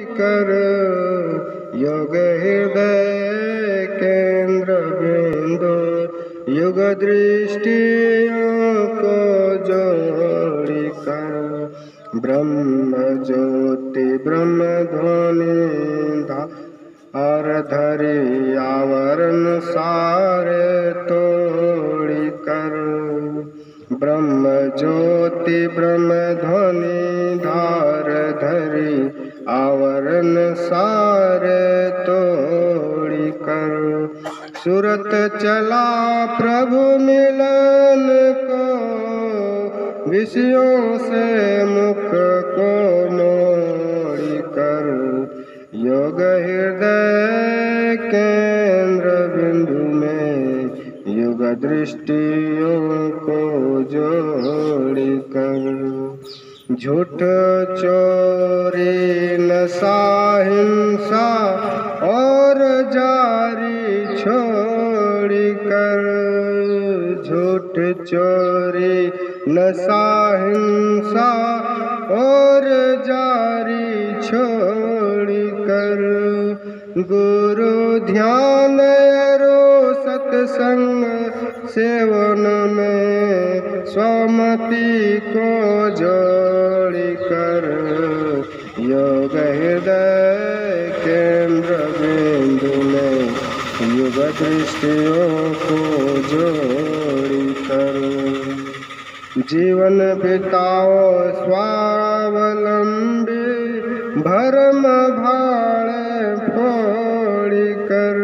कर योग हृदय केंद्र बिंदु युग दृष्टियों को जोड़ी कर ब्रह्म ज्योति ब्रह्म ध्वनि धार धरी आवरण सारे तोड़ी कर ब्रह्म ज्योति ब्रह्म ध्वनि धार धरी आवरण सारे तोड़ी कर सूरत चला प्रभु मिलन को विषयों से मुख को मोड़ी कर योग हृदय केंद्र बिंदु में युग दृष्टियों को जोड़ी कर झूठ चोरी नशा हिंसा और जारी छोड़ी कर झूठ चोरी नशा हिंसा और जारी छोड़ी कर गुरु ध्यान अरो सत्संग सेवन में स्वमति को जोड़ी कर योग हृदय केंद्र बिंदु में युग दृष्टियों को जोड़ी कर जीवन बिताओ स्वावलंबी भरम भाड़े फोड़ी कर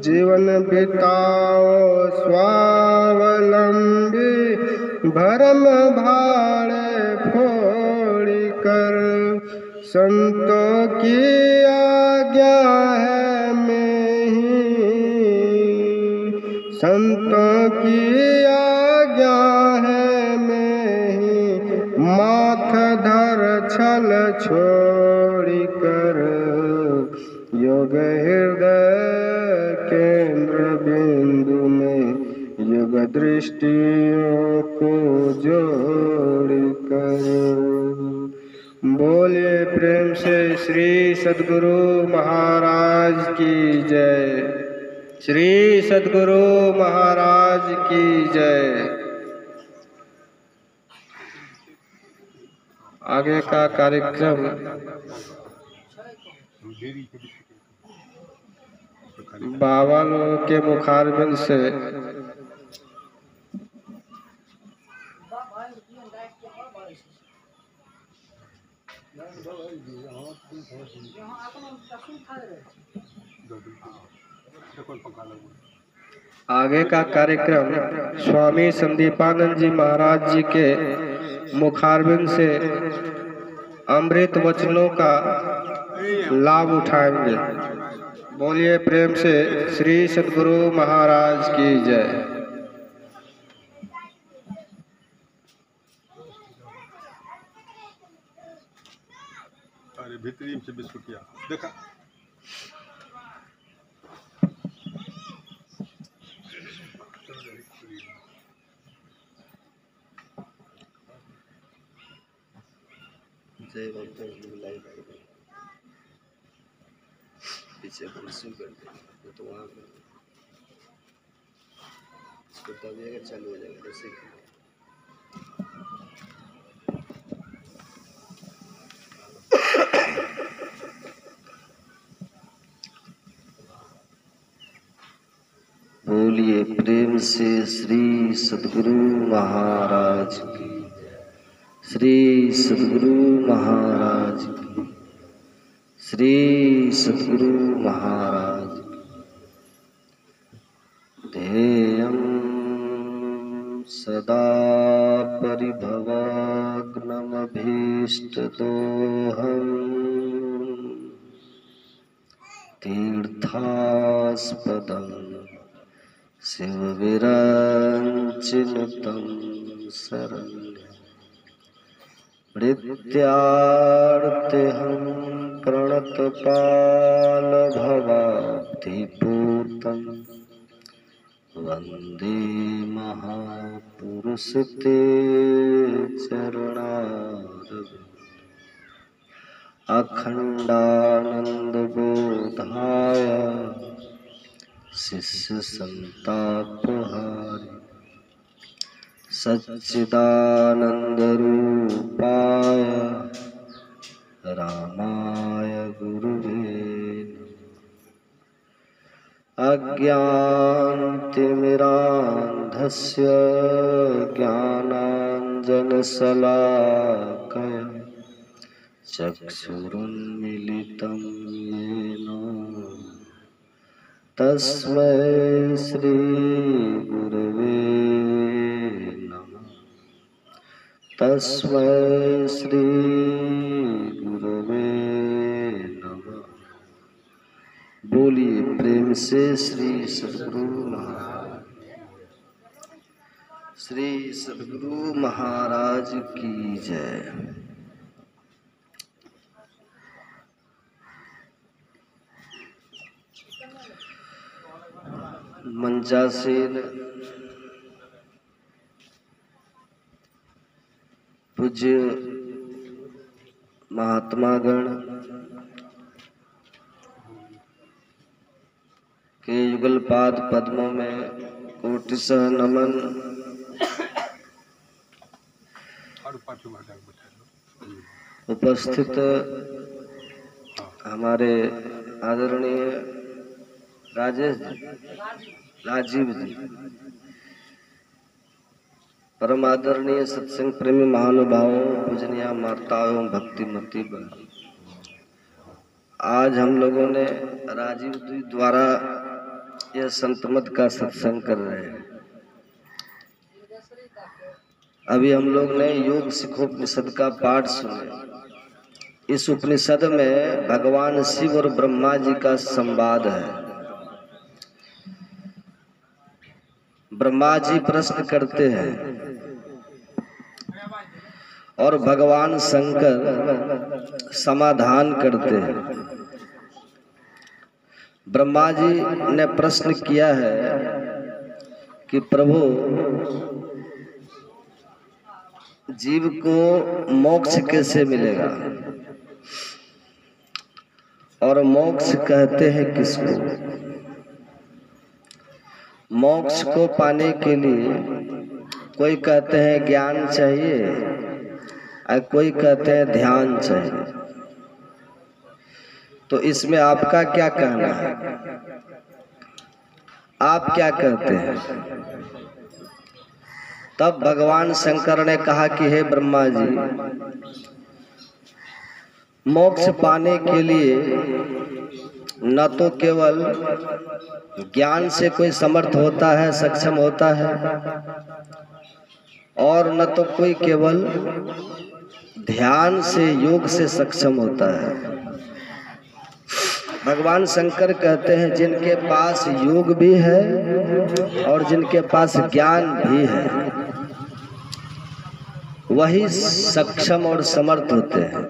जीवन बिताओ स्वावलंबी भरम भाड़े फोड़ी कर संतों की आज्ञा है में ही संतों की आज्ञा है में ही माथ धर छल छोड़ी कर योग हृदय केंद्र बिंदु में युग दृष्टियों को जोड़ी कर बोलिए प्रेम से श्री सद्गुरु महाराज की जय। श्री सद्गुरु महाराज की जय। आगे का कार्यक्रम बाबा लोगों के मुखारबिंद से आगे का कार्यक्रम स्वामी संदीपानंद जी महाराज जी के मुखारबिंद से अमृत वचनों का लाभ उठाएंगे। बोलिए प्रेम से श्री सद्गुरु महाराज की जय। अरे भीतरी से बिस्कुटिया देखा जय लाइव पीछे कुर्सी कर दे तो वहाँ इसको दबिएगा चालू हो जाएगा जैसे कि बोलिए प्रेम से श्री सद्गुरु महाराज की। श्री सद्गुरु महाराज की। श्री सद्गुरु महाराज की। ध्येयं सदा परिभवाग्नमभीष्टदोहम् तीर्थास्पदं शिवविरञ्चिनुतं शरण्यम् मृत्यार्तिहं प्रणतपालभवाब्धिपूतं वन्दे महापुरुष ते चरणारविन्दं अखंडानंद बोधाय शिष्य संतापहारी सच्चिदानंद रूपाय रामाय गुरुवे अज्ञानतिमिरान्धस्य ज्ञानाञ्जनशलाकया चक्षुरुन्मीलितं येन तस्मै श्रीगुरवे नमः। तस्मै श्रीगुरवे नमः। बोलिए प्रेम से श्री सद्गुरु महाराज की जय। मंचासीन पूज्य महात्मागण के युगलपाद पद्मों में कोटिशः नमन। उपस्थित हमारे आदरणीय राजीव जी, परम आदरणीय सत्संग प्रेमी महानुभावों, पूजनीय माताओं एवं भक्तिमती बहन, आज हम लोगों ने राजीव जी द्वारा यह संतमत का सत्संग कर रहे हैं। अभी हम लोग ने योग सिखोपनिषद का पाठ सुना। इस उपनिषद में भगवान शिव और ब्रह्मा जी का संवाद है। ब्रह्मा जी प्रश्न करते हैं और भगवान शंकर समाधान करते हैं। ब्रह्मा जी ने प्रश्न किया है कि प्रभु, जीव को मोक्ष कैसे मिलेगा और मोक्ष कहते हैं किसको? मोक्ष को पाने के लिए कोई कहते हैं ज्ञान चाहिए और कोई कहते हैं ध्यान चाहिए। तो इसमें आपका क्या कहना है? आप क्या कहते हैं? तब भगवान शंकर ने कहा कि हे ब्रह्मा जी, मोक्ष पाने के लिए न तो केवल ज्ञान से कोई समर्थ होता है, सक्षम होता है, और न तो कोई केवल ध्यान से, योग से सक्षम होता है। भगवान शंकर कहते हैं जिनके पास योग भी है और जिनके पास ज्ञान भी है, वही सक्षम और समर्थ होते हैं।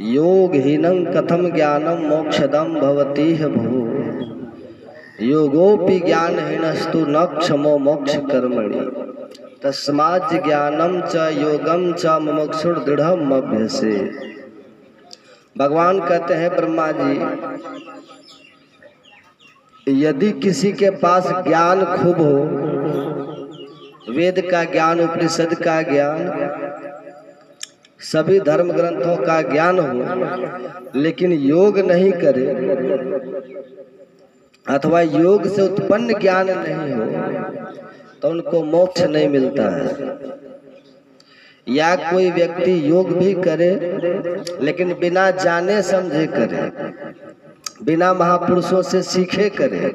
योगहीनं कथम ज्ञानम मोक्षदम भवति भो, योगोपि ज्ञानहीनस्तु न क्षमो मोक्ष कर्मणि, तस्मात् ज्ञानम च योगम च मुमुक्षुर दृढ़म अभ्यसे। भगवान कहते हैं ब्रह्मा जी, यदि किसी के पास ज्ञान खूब हो, वेद का ज्ञान, उपनिषद का ज्ञान, सभी धर्म ग्रंथों का ज्ञान हो, लेकिन योग नहीं करे अथवा योग से उत्पन्न ज्ञान नहीं हो, तो उनको मोक्ष नहीं मिलता है। या कोई व्यक्ति योग भी करे लेकिन बिना जाने समझे करे, बिना महापुरुषों से सीखे करे,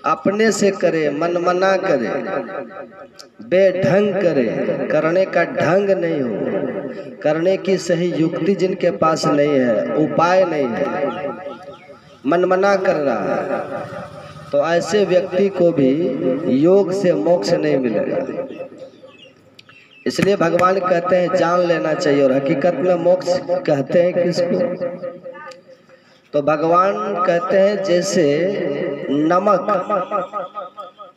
अपने से करे, मनमना करे, बेढंग करे, करने का ढंग नहीं हो, करने की सही युक्ति जिनके पास नहीं है, उपाय नहीं है, मनमना कर रहा है, तो ऐसे व्यक्ति को भी योग से मोक्ष नहीं मिलेगा। इसलिए भगवान कहते हैं जान लेना चाहिए। और हकीकत में मोक्ष कहते हैं किसको? तो भगवान कहते हैं जैसे नमक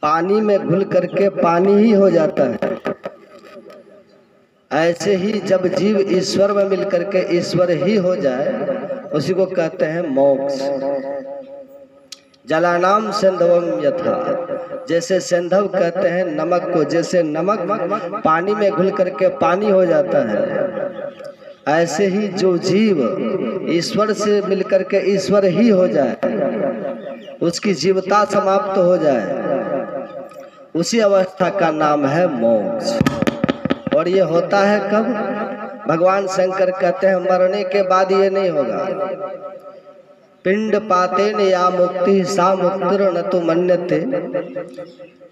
पानी में घुल करके पानी ही हो जाता है, ऐसे ही जब जीव ईश्वर में मिलकर के ईश्वर ही हो जाए उसी को कहते हैं मोक्ष। जलानाम सेंधवम यथा, जैसे सेंधव कहते हैं नमक को, जैसे नमक पानी में घुल करके पानी हो जाता है, ऐसे ही जो जीव ईश्वर से मिलकर के ईश्वर ही हो जाए, उसकी जीवता समाप्त हो जाए, उसी अवस्था का नाम है मोक्ष। और ये होता है कब? भगवान शंकर कहते हैं मरने के बाद ये नहीं होगा। पिंड पाते न या मुक्ति सा मुक्तिर न तो मन्यते।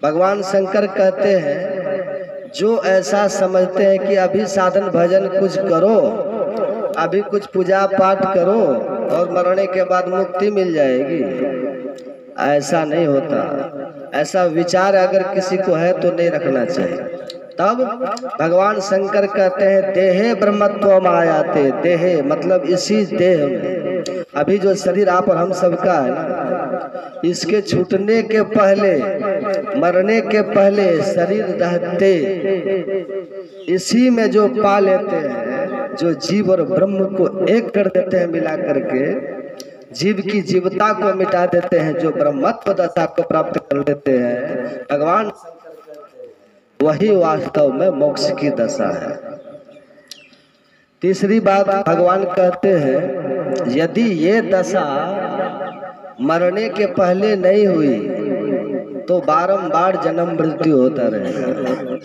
भगवान शंकर कहते हैं जो ऐसा समझते हैं कि अभी साधन भजन कुछ करो, अभी कुछ पूजा पाठ करो और मरने के बाद मुक्ति मिल जाएगी, ऐसा नहीं होता। ऐसा विचार अगर किसी को है तो नहीं रखना चाहिए। तब भगवान शंकर कहते हैं देहे ब्रह्मत्व आयाते। देहे मतलब इसी देह में, अभी जो शरीर आप और हम सबका है ना, इसके छूटने के पहले, मरने के पहले शरीर रहते इसी में जो पा लेते हैं, जो जीव और ब्रह्म को एक कर देते हैं मिला करके, जीव की जीवता को मिटा देते हैं, जो ब्रह्मत्व दशा को प्राप्त कर लेते हैं, भगवान वही वास्तव में मोक्ष की दशा है। तीसरी बात भगवान कहते हैं यदि ये दशा मरने के पहले नहीं हुई तो बारंबार जन्म मृत्यु होता रहेगा।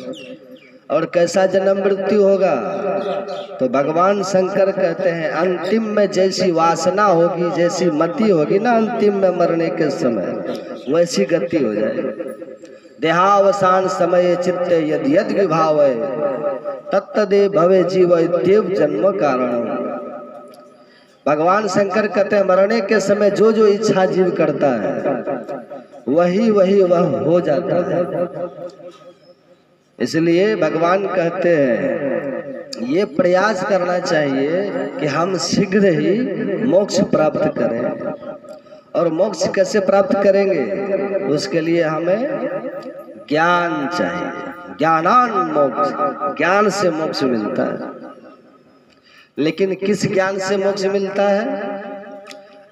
और कैसा जन्म मृत्यु होगा? तो भगवान शंकर कहते हैं अंतिम में जैसी वासना होगी, जैसी मति होगी ना अंतिम में मरने के समय, वैसी गति हो जाएगी। देहावसान समय चित्त यद यद विभाव तत्तदे भवे जीव देव जन्म कारण। भगवान शंकर कहते हैं मरने के समय जो जो इच्छा जीव करता है वही वह हो जाता है। इसलिए भगवान कहते हैं ये प्रयास करना चाहिए कि हम शीघ्र ही मोक्ष प्राप्त करें। और मोक्ष कैसे प्राप्त करेंगे? उसके लिए हमें ज्ञान चाहिए। ज्ञानान मोक्ष, ज्ञान से मोक्ष मिलता है। लेकिन किस ज्ञान से मोक्ष मिलता है?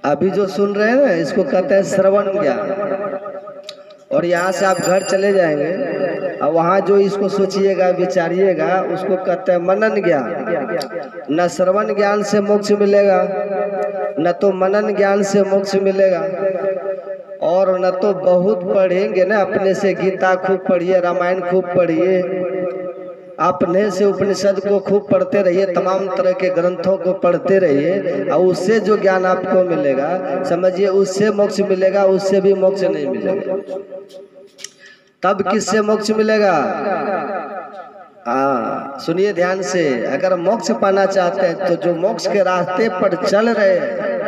अभी जो सुन रहे हैं ना, इसको कहते हैं श्रवण ज्ञान। और यहाँ से आप घर चले जाएंगे और वहाँ जो इसको सोचिएगा विचारिएगा उसको कहते हैं मनन ज्ञान। न श्रवण ज्ञान से मोक्ष मिलेगा, न तो मनन ज्ञान से मोक्ष मिलेगा, और न तो बहुत पढ़ेंगे ना, अपने से गीता खूब पढ़िए, रामायण खूब पढ़िए, अपने से उपनिषद को खूब पढ़ते रहिए, तमाम तरह के ग्रंथों को पढ़ते रहिए, और उससे जो ज्ञान आपको मिलेगा समझिए उससे मोक्ष मिलेगा, उससे भी मोक्ष नहीं मिलेगा। तब किससे मोक्ष मिलेगा? सुनिए ध्यान से, अगर मोक्ष पाना चाहते हैं तो जो मोक्ष के रास्ते पर चल रहे हैं,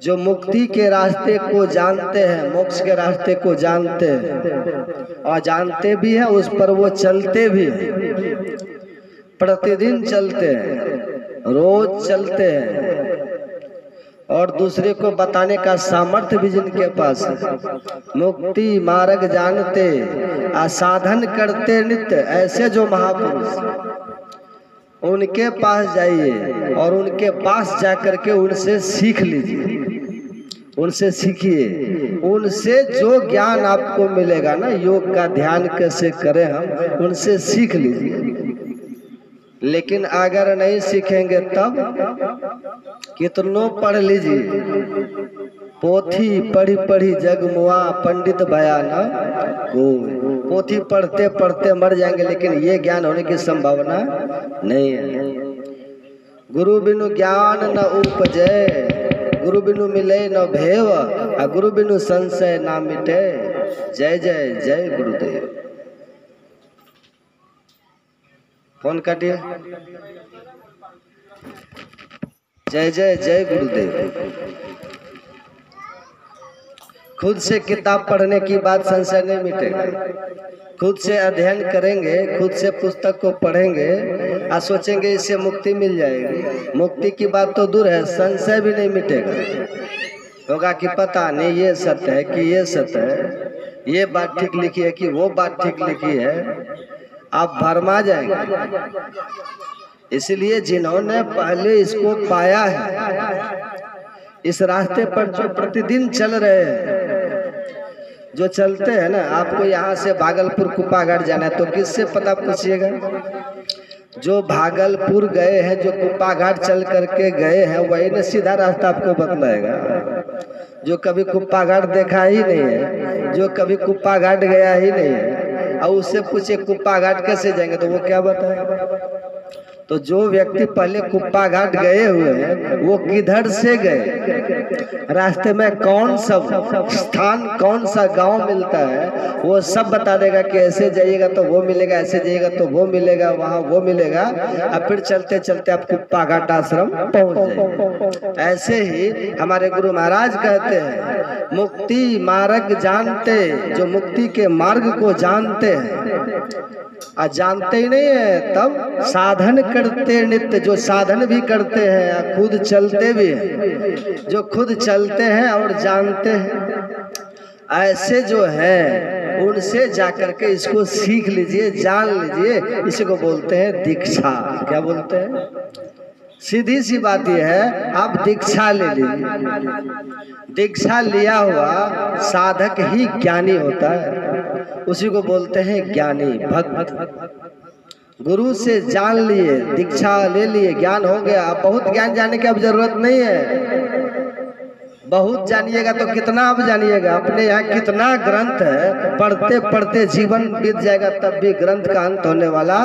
जो मुक्ति के रास्ते को जानते हैं, मोक्ष के रास्ते को जानते हैं और जानते भी हैं, उस पर वो चलते भी हैं, प्रतिदिन चलते हैं, रोज चलते हैं, और दूसरे को बताने का सामर्थ्य भी जिनके पास है, मुक्ति मार्ग जानते, साधन करते नित्य, ऐसे जो महापुरुष, उनके पास जाइए और उनके पास जाकर के उनसे सीख लीजिए, उनसे सीखिए। उनसे जो ज्ञान आपको मिलेगा ना, योग का ध्यान कैसे करें हम, उनसे सीख लीजिए। लेकिन अगर नहीं सीखेंगे तब कितनों पढ़ लीजिए, पोथी पढ़ी पढ़ी जग मुआ पंडित बयाना को, पोथी पढ़ते पढ़ते मर जाएंगे, लेकिन ये ज्ञान होने की संभावना नहीं है। गुरु बिनु ज्ञान न उपजय, गुरु बिनु मिले न भेव, गुरु बिनु संशय ना मिटे। जय जय जय गुरुदेव। फोन काटिए। जय जय जय गुरुदेव। खुद से किताब पढ़ने की बात संशय नहीं मिटेगा। खुद से अध्ययन करेंगे, खुद से पुस्तक को पढ़ेंगे और सोचेंगे इससे मुक्ति मिल जाएगी, मुक्ति की बात तो दूर है, संशय भी नहीं मिटेगा। होगा कि पता नहीं ये सत्य है कि ये सत्य है, ये बात ठीक लिखी है कि वो बात ठीक लिखी है। आप भरमा जाएंगे। इसलिए जिन्होंने पहले इसको पाया है, इस रास्ते पर जो प्रतिदिन चल रहे हैं, जो चलते हैं ना, आपको यहाँ से भागलपुर कुप्पाघाट जाना है तो किससे पता पूछिएगा? जो भागलपुर गए हैं, जो कुप्पाघाट चल करके गए हैं, वही ने सीधा रास्ता आपको बतलाएगा। जो कभी कुप्पाघाट देखा ही नहीं है, जो कभी कुप्पाघाट गया ही नहीं है, और उससे पूछे कुप्पाघाट कैसे जाएंगे तो वो क्या बताएगा? तो जो व्यक्ति पहले कुप्पाघाट गए हुए हैं वो किधर से गए, रास्ते में कौन सा स्थान, कौन सा गांव मिलता है, वो सब बता देगा कि ऐसे जाइएगा तो वो मिलेगा, ऐसे जाइएगा तो वो मिलेगा, वहाँ वो मिलेगा, और फिर चलते चलते आप कुप्पाघाट आश्रम पहुँच जाएंगे। ऐसे ही हमारे गुरु महाराज कहते हैं, मुक्ति मार्ग जानते, जो मुक्ति के मार्ग को जानते हैं, जानते ही नहीं है तब साधन करते नित्य, जो साधन भी करते हैं, खुद चलते भी हैं, जो खुद चलते हैं और जानते हैं, ऐसे जो है उनसे जाकर के इसको सीख लीजिए, जान लीजिए। इसी को बोलते हैं दीक्षा। क्या बोलते हैं? सीधी सी बात यह है, आप दीक्षा ले लीजिए। दीक्षा लिया हुआ साधक ही ज्ञानी होता है, उसी को बोलते हैं ज्ञानी भक्त। गुरु से जान लिए, दीक्षा ले लिए, ज्ञान हो गया। अब बहुत ज्ञान जानने की अब जरूरत नहीं है। बहुत जानिएगा तो कितना आप जानिएगा? अपने यहाँ कितना ग्रंथ है, पढ़ते पढ़ते जीवन बीत जाएगा तब भी ग्रंथ का अंत होने वाला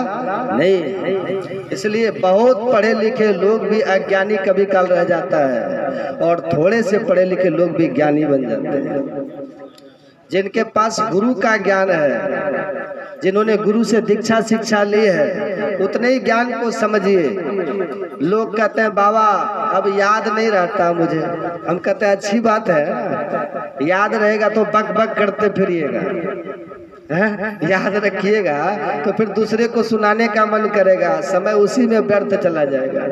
नहीं। इसलिए बहुत पढ़े लिखे लोग भी अज्ञानी कभी काल रह जाता है, और थोड़े से पढ़े लिखे लोग भी ज्ञानी बन जाते हैं। जिनके पास गुरु का ज्ञान है, जिन्होंने गुरु से दीक्षा शिक्षा ली है, उतने ही ज्ञान को समझिए। लोग कहते हैं बाबा अब याद नहीं रहता मुझे, हम कहते हैं अच्छी बात है, याद रहेगा तो बक बक करते फिरिएगा, याद रखिएगा तो फिर दूसरे को सुनाने का मन करेगा, समय उसी में व्यर्थ चला जाएगा।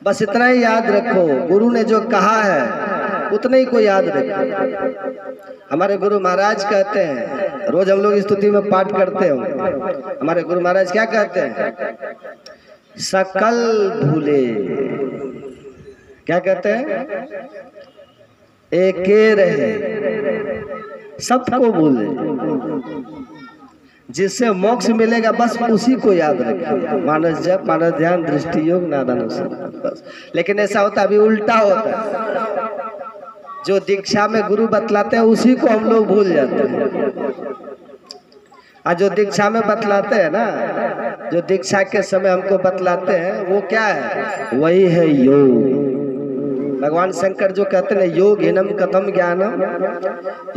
बस इतना ही याद रखो, गुरु ने जो कहा है उतना ही को याद रखो। हमारे गुरु महाराज कहते हैं, रोज हम लोग स्तुति में पाठ करते हो, हमारे गुरु महाराज क्या कहते हैं? सकल भूले, क्या कहते हैं? एके रहे, सबको भूले, जिससे मोक्ष मिलेगा बस उसी को याद रखिए। मानस जप, मानस ध्यान, दृष्टि योग, नादानुसार, बस। लेकिन ऐसा होता अभी उल्टा होता है, जो दीक्षा में गुरु बतलाते हैं उसी को हम लोग भूल जाते हैं। और जो दीक्षा में बतलाते हैं ना, जो दीक्षा के समय हमको बतलाते हैं वो क्या है? वही है योग। भगवान शंकर जो कहते हैं योग हिनम कथम ज्ञानम,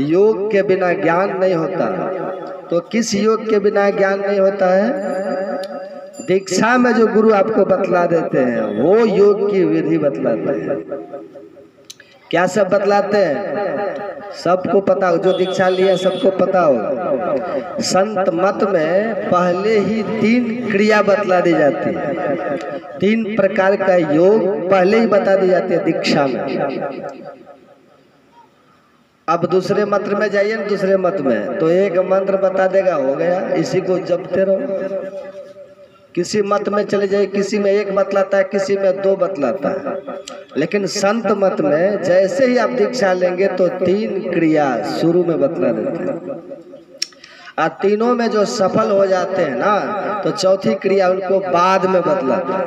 योग के बिना ज्ञान नहीं होता। तो किस योग के बिना ज्ञान नहीं होता है? दीक्षा में जो गुरु आपको बतला देते हैं वो योग की विधि बतलाते हैं। क्या सब बतलाते हैं? सबको पता हो, जो दीक्षा लिया सबको पता हो। संत मत में पहले ही 3 क्रिया बतला दी जाती है, 3 प्रकार का योग पहले ही बता दी जाती है दीक्षा में। अब दूसरे मंत्र में जाइए ना, दूसरे मत में तो एक मंत्र बता देगा, हो गया, इसी को जपते रहो। किसी मत में चले जाइए, किसी में 1 बतलाता है, किसी में 2 बतलाता है। लेकिन संत मत में जैसे ही आप दीक्षा लेंगे तो 3 क्रिया शुरू में बतला देते हैं, और तीनों में जो सफल हो जाते हैं ना तो चौथी क्रिया उनको बाद में बतलाते हैं।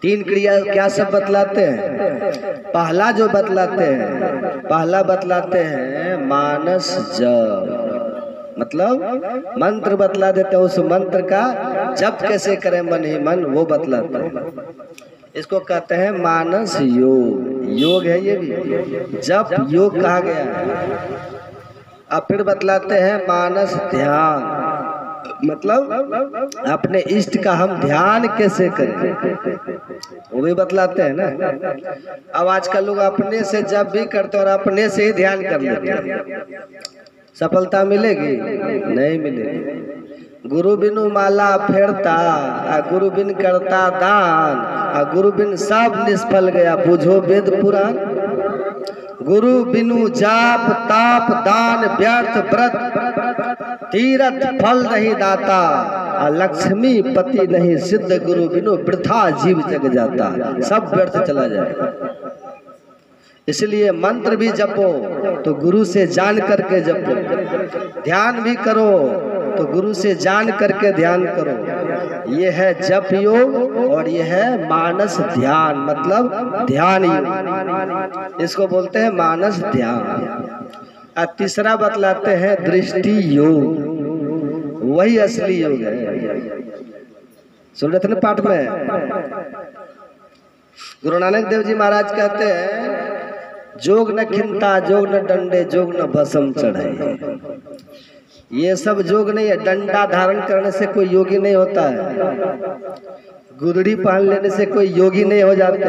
3 क्रिया क्या सब बतलाते हैं? पहला जो बतलाते हैं, पहला बतलाते हैं मानस जप, मतलब मंत्र बतला देते हैं। उस मंत्र का जप कैसे करें मन ही मन वो बतलाते हैं। इसको कहते हैं मानस योग। योग है ये भी, जप योग कहा गया है। अब फिर बतलाते हैं मानस ध्यान, मतलब अपने इष्ट का हम ध्यान कैसे करें वो भी बतलाते हैं ना। अब आजकल लोग अपने से जब भी करते और अपने से ही ध्यान कर लेते हैं, सफलता मिलेगी? नहीं मिलेगी। गुरु बिनु माला फेरता, गुरु बिन करता दान, गुरु बिन सब निष्फल गया, बुझो वेद पुराण। गुरु बिनु जाप ताप दान व्यर्थ व्रत, तीरथ फल नहीं दाता, लक्ष्मी पति नहीं सिद्ध, गुरु बिनु वृथा जीव जग जाता। सब व्यर्थ चला जाएगा। इसलिए मंत्र भी जपो तो गुरु से जान करके जपो, ध्यान भी करो तो गुरु से जान करके ध्यान करो। ये है जप योग और ये है मानस ध्यान, मतलब ध्यान योग, इसको बोलते हैं मानस ध्यान। और तीसरा बतलाते हैं दृष्टि योग, वही असली योग है। सुन रहे थे ना पाठ में, गुरु नानक देव जी महाराज कहते हैं जोग न खिंता जोग न डंडे जोग न भस्म चढ़ाए। ये सब जोग नहीं है। डंडा धारण करने से कोई योगी नहीं होता है, गुदड़ी पहन लेने से कोई योगी नहीं हो जाते,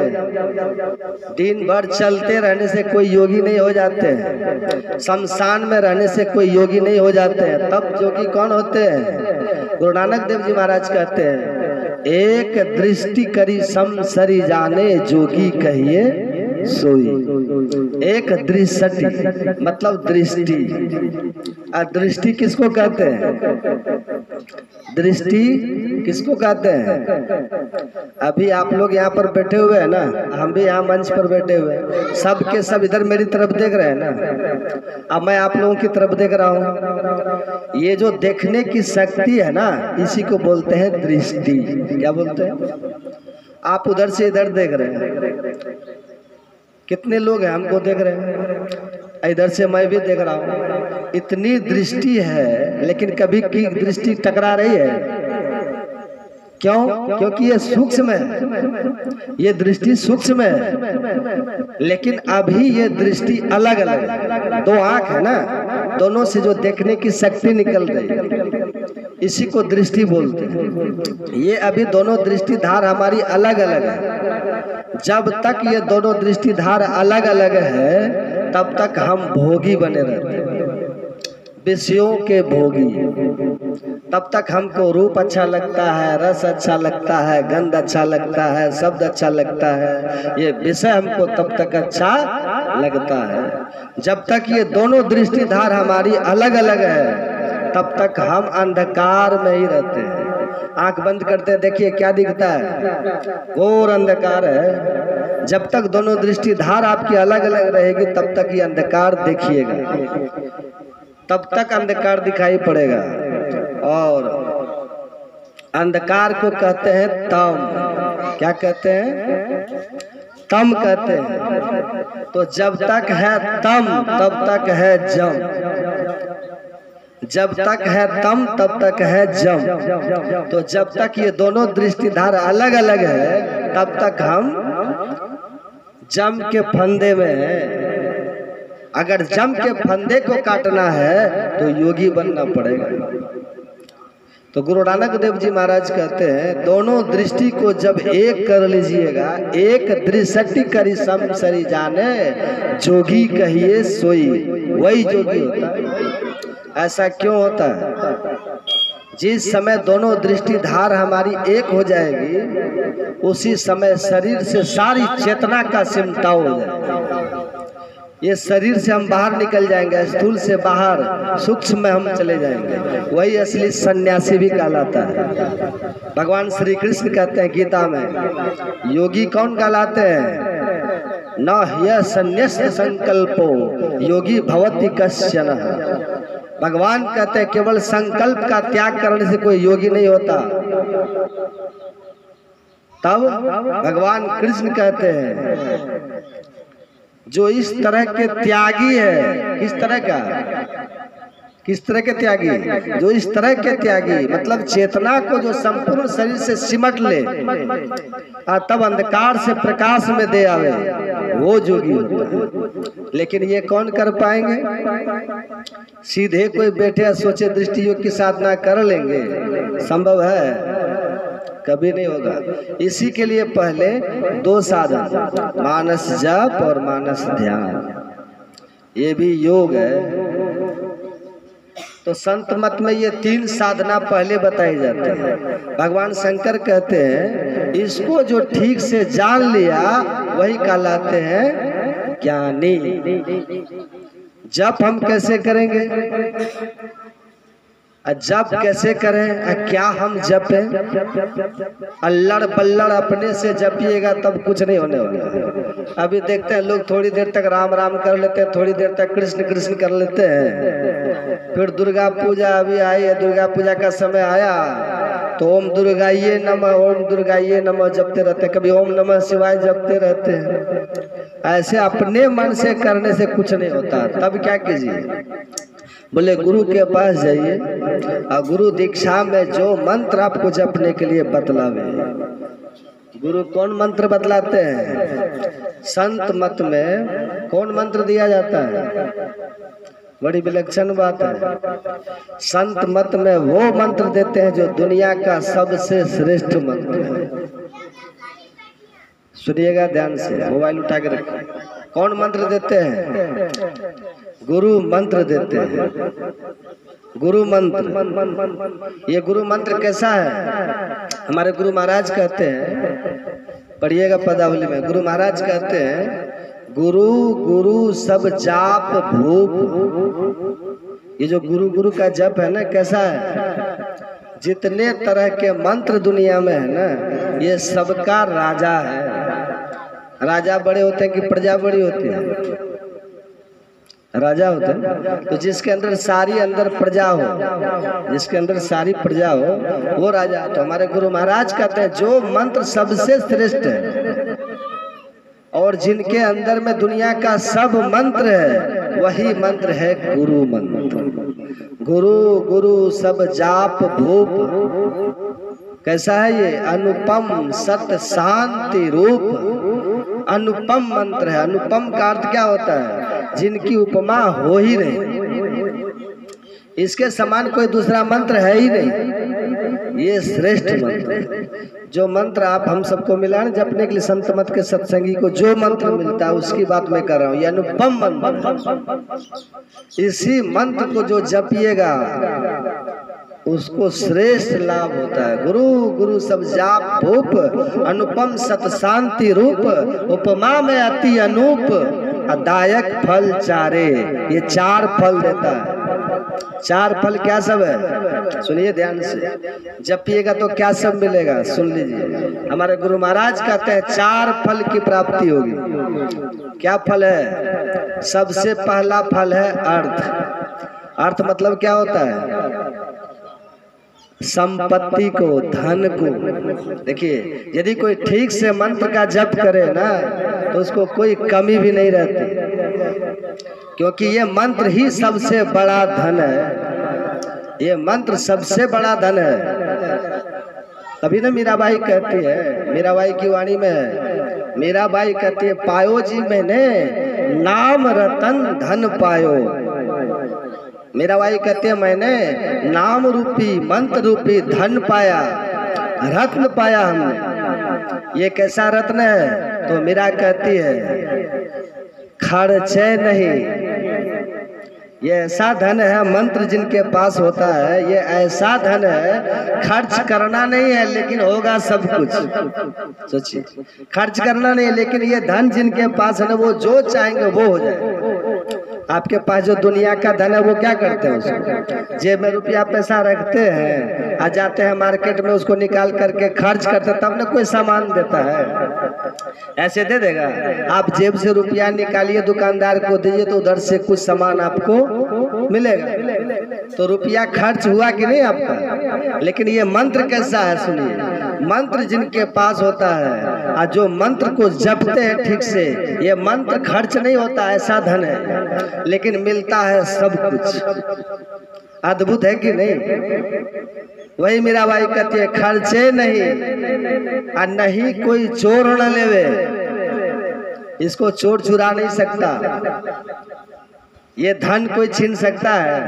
दिन भर चलते रहने से कोई योगी नहीं हो जाते हैं, शमशान में रहने से कोई योगी नहीं हो जाते हैं। तब योगी कौन होते हैं? गुरु नानक देव जी महाराज कहते हैं एक दृष्टि करी सम सरी जाने जोगी कहिए सोई। एक दृष्टि मतलब दृष्टि। दृष्टि किसको कहते हैं? दृष्टि किसको कहते हैं? अभी आप लोग यहाँ पर बैठे हुए हैं ना, हम भी यहाँ मंच पर बैठे हुए हैं, सब के सब इधर मेरी तरफ देख रहे हैं ना। अब मैं आप लोगों की तरफ देख रहा हूँ। ये जो देखने की शक्ति है ना, इसी को बोलते हैं दृष्टि। क्या बोलते हैं? आप उधर से इधर देख रहे हैं, कितने लोग हैं हमको देख रहे हैं, इधर से मैं भी देख रहा हूँ। इतनी दृष्टि है, लेकिन कभी की दृष्टि टकरा रही है? क्यों? क्योंकि ये सूक्ष्म है, ये दृष्टि सूक्ष्म है। लेकिन अभी ये दृष्टि अलग अलग है। दो आंख है ना, दोनों से जो देखने की शक्ति निकल रही है, इसी को दृष्टि बोलते हैं। ये अभी दोनों दृष्टि धार हमारी अलग अलग है। जब तक ये दोनों दृष्टि धार अलग अलग है, तब तक हम भोगी बने रहते हैं, विषयों के भोगी। तब तक हमको रूप अच्छा लगता है, रस अच्छा लगता है, गंध अच्छा लगता है, शब्द अच्छा लगता है, ये विषय हमको तब तक अच्छा लगता है। जब तक ये दोनों दृष्टि धार हमारी अलग अलग है, तब तक हम अंधकार में ही रहते हैं। आंख बंद करते हैं, देखिए क्या दिखता है? घोर अंधकार है। जब तक दोनों दृष्टि धार आपकी अलग अलग रहेगी, तब तक ये अंधकार देखिएगा, तब तक अंधकार दिखाई पड़ेगा। और अंधकार को कहते हैं तम। क्या कहते हैं? तम कहते हैं। तो जब तक है तम, तब तक है जम। जब तक है तम, तब तक है जम। तो जब तक ये दोनों दृष्टिधार अलग अलग है, तब तक हम जम के फंदे में हैं। अगर जम के फंदे को काटना है तो योगी बनना पड़ेगा। तो गुरु नानक देव जी महाराज कहते हैं दोनों दृष्टि को जब एक कर लीजिएगा, एक दृष्टि करी सम सरी जाने, जोगी कहिए सोई, वही जोगी होता है। ऐसा क्यों होता है? जिस समय दोनों दृष्टि धार हमारी एक हो जाएगी, उसी समय शरीर से सारी चेतना का सिमटाव हो जाएगा। ये शरीर से हम बाहर निकल जाएंगे, स्थूल से बाहर सूक्ष्म में हम चले जाएंगे। वही असली सन्यासी भी कहलाता है। भगवान श्री कृष्ण कहते हैं गीता में, योगी कौन कहलाते हैं? न ह्य संन्यस्त संकल्पो योगी भवति कश्चन। भगवान कहते हैं केवल संकल्प का त्याग करने से कोई योगी नहीं होता। तब भगवान कृष्ण कहते हैं जो इस तरह के त्यागी है, किस तरह का? किस तरह के त्यागी? जो इस तरह के त्यागी मतलब चेतना को जो संपूर्ण शरीर से सिमट ले और तब अंधकार से प्रकाश में दे आवे, वो जोगी होता है। लेकिन ये कौन कर पाएंगे? सीधे कोई बैठे सोचे दृष्टि योग की साधना कर लेंगे, संभव है? कभी नहीं होगा। इसी के लिए पहले दो साधन, मानस जप और मानस ध्यान, ये भी योग है। तो संत मत में ये तीन साधना पहले बताई जाती है। भगवान शंकर कहते हैं इसको जो ठीक से जान लिया वही कहलाते हैं ज्ञानी। जप हम कैसे करेंगे, जप कैसे करें, क्या हम जपे? अल्लड़ पल्लड़ अपने से जपिएगा तब कुछ नहीं होने वाला। अभी देखते हैं लोग थोड़ी देर तक राम राम कर लेते हैं, थोड़ी देर तक कृष्ण कृष्ण कर लेते हैं, फिर दुर्गा पूजा अभी आई है, दुर्गा पूजा का समय आया तो ओम दुर्गाये नमः, ओम दुर्गाये नमः जपते रहते हैं, कभी ओम नमः शिवाय जपते रहते हैं। ऐसे अपने मन से करने से कुछ नहीं होता। तब क्या कीजिए, बोले गुरु के पास जाइए और गुरु दीक्षा में जो मंत्र आपको जपने के लिए बतलावे। गुरु कौन मंत्र बतलाते हैं? संत मत में कौन मंत्र दिया जाता है? बड़ी विलक्षण बात है। संत मत में वो मंत्र देते हैं जो दुनिया का सबसे श्रेष्ठ मंत्र है। सुनिएगा ध्यान से, मोबाइल उठा के रखिए। कौन मंत्र देते हैं? गुरु मंत्र देते हैं। गुरु मंत्र, ये गुरु मंत्र कैसा है? हमारे गुरु महाराज कहते हैं, पढ़िएगा पदावली में, गुरु महाराज कहते हैं गुरु गुरु सब जाप भूप। ये जो गुरु गुरु का जप है ना, कैसा है? जितने तरह के मंत्र दुनिया में है ना, ये सबका राजा है। राजा बड़े होते हैं कि प्रजा बड़ी होती है? राजा होते हैं। तो जिसके अंदर सारी अंदर प्रजा हो, जिसके अंदर सारी प्रजा हो वो राजा। तो हमारे गुरु महाराज कहते हैं जो मंत्र सबसे श्रेष्ठ है और जिनके अंदर में दुनिया का सब मंत्र है, वही मंत्र है गुरु मंत्र। गुरु गुरु सब जाप भूप। कैसा है ये? अनुपम सत शांति रूप। अनुपम मंत्र है। अनुपम का अर्थ क्या होता है? जिनकी उपमा हो ही नहीं, इसके समान कोई दूसरा मंत्र है ही नहीं। ये श्रेष्ठ मंत्र है। जो मंत्र आप हम सबको मिला ना जपने के लिए, संत मत के सत्संगी को जो मंत्र मिलता है उसकी बात मैं कर रहा हूँ। ये अनुपम मंत्र। इसी मंत्र को जो जपिएगा उसको श्रेष्ठ लाभ होता है। गुरु गुरु सब जाप भूप, अनुपम सत शांति रूप, उपमा में अति अनूप, दायक फल चारे। ये 4 फल देता है। 4 फल क्या सब है? सुनिए ध्यान से, जपिएगा तो क्या सब मिलेगा सुन लीजिए। हमारे गुरु महाराज कहते हैं 4 फल की प्राप्ति होगी। क्या फल है? सबसे पहला फल है अर्थ। अर्थ मतलब क्या होता है? संपत्ति को, धन को। देखिए यदि कोई ठीक से मंत्र का जप करे ना तो उसको कोई कमी भी नहीं रहती, क्योंकि ये मंत्र ही सबसे बड़ा धन है। ये मंत्र सबसे बड़ा धन है। तभी ना मीराबाई कहती है, मीराबाई की वाणी में मीराबाई कहती है, पायो जी मैंने नाम रतन धन पायो। मीराबाई कहते हैं मैंने नाम रूपी मंत्र रूपी धन पाया, रत्न पाया हमने। ये कैसा रत्न है? तो मीरा कहती है खर्चे नहीं। ये ऐसा धन है, मंत्र जिनके पास होता है ये ऐसा धन है, खर्च करना नहीं है लेकिन होगा सब कुछ। सोचिए, खर्च करना नहीं लेकिन ये धन जिनके पास है ना, वो जो चाहेंगे वो हो जाए। आपके पास जो दुनिया का धन है वो क्या करते हैं? उसको जेब में रुपया पैसा रखते हैं, आ जाते हैं मार्केट में, उसको निकाल करके खर्च करते हैं, तब ना कोई सामान देता है। ऐसे दे देगा? आप जेब से रुपया निकालिए, दुकानदार को दीजिए तो उधर से कुछ सामान आपको मिलेगा। तो रुपया खर्च हुआ कि नहीं आपका? लेकिन ये मंत्र कैसा है सुनिए। मंत्र जिनके पास होता है और जो मंत्र को जपते हैं ठीक से, ये मंत्र खर्च नहीं होता, ऐसा धन है लेकिन मिलता है सब कुछ। अद्भुत है कि नहीं? वही मीराबाई कहती है खर्चे नहीं और नहीं कोई चोर न लेवे। इसको चोर चुरा नहीं सकता, ये धन कोई छीन सकता है?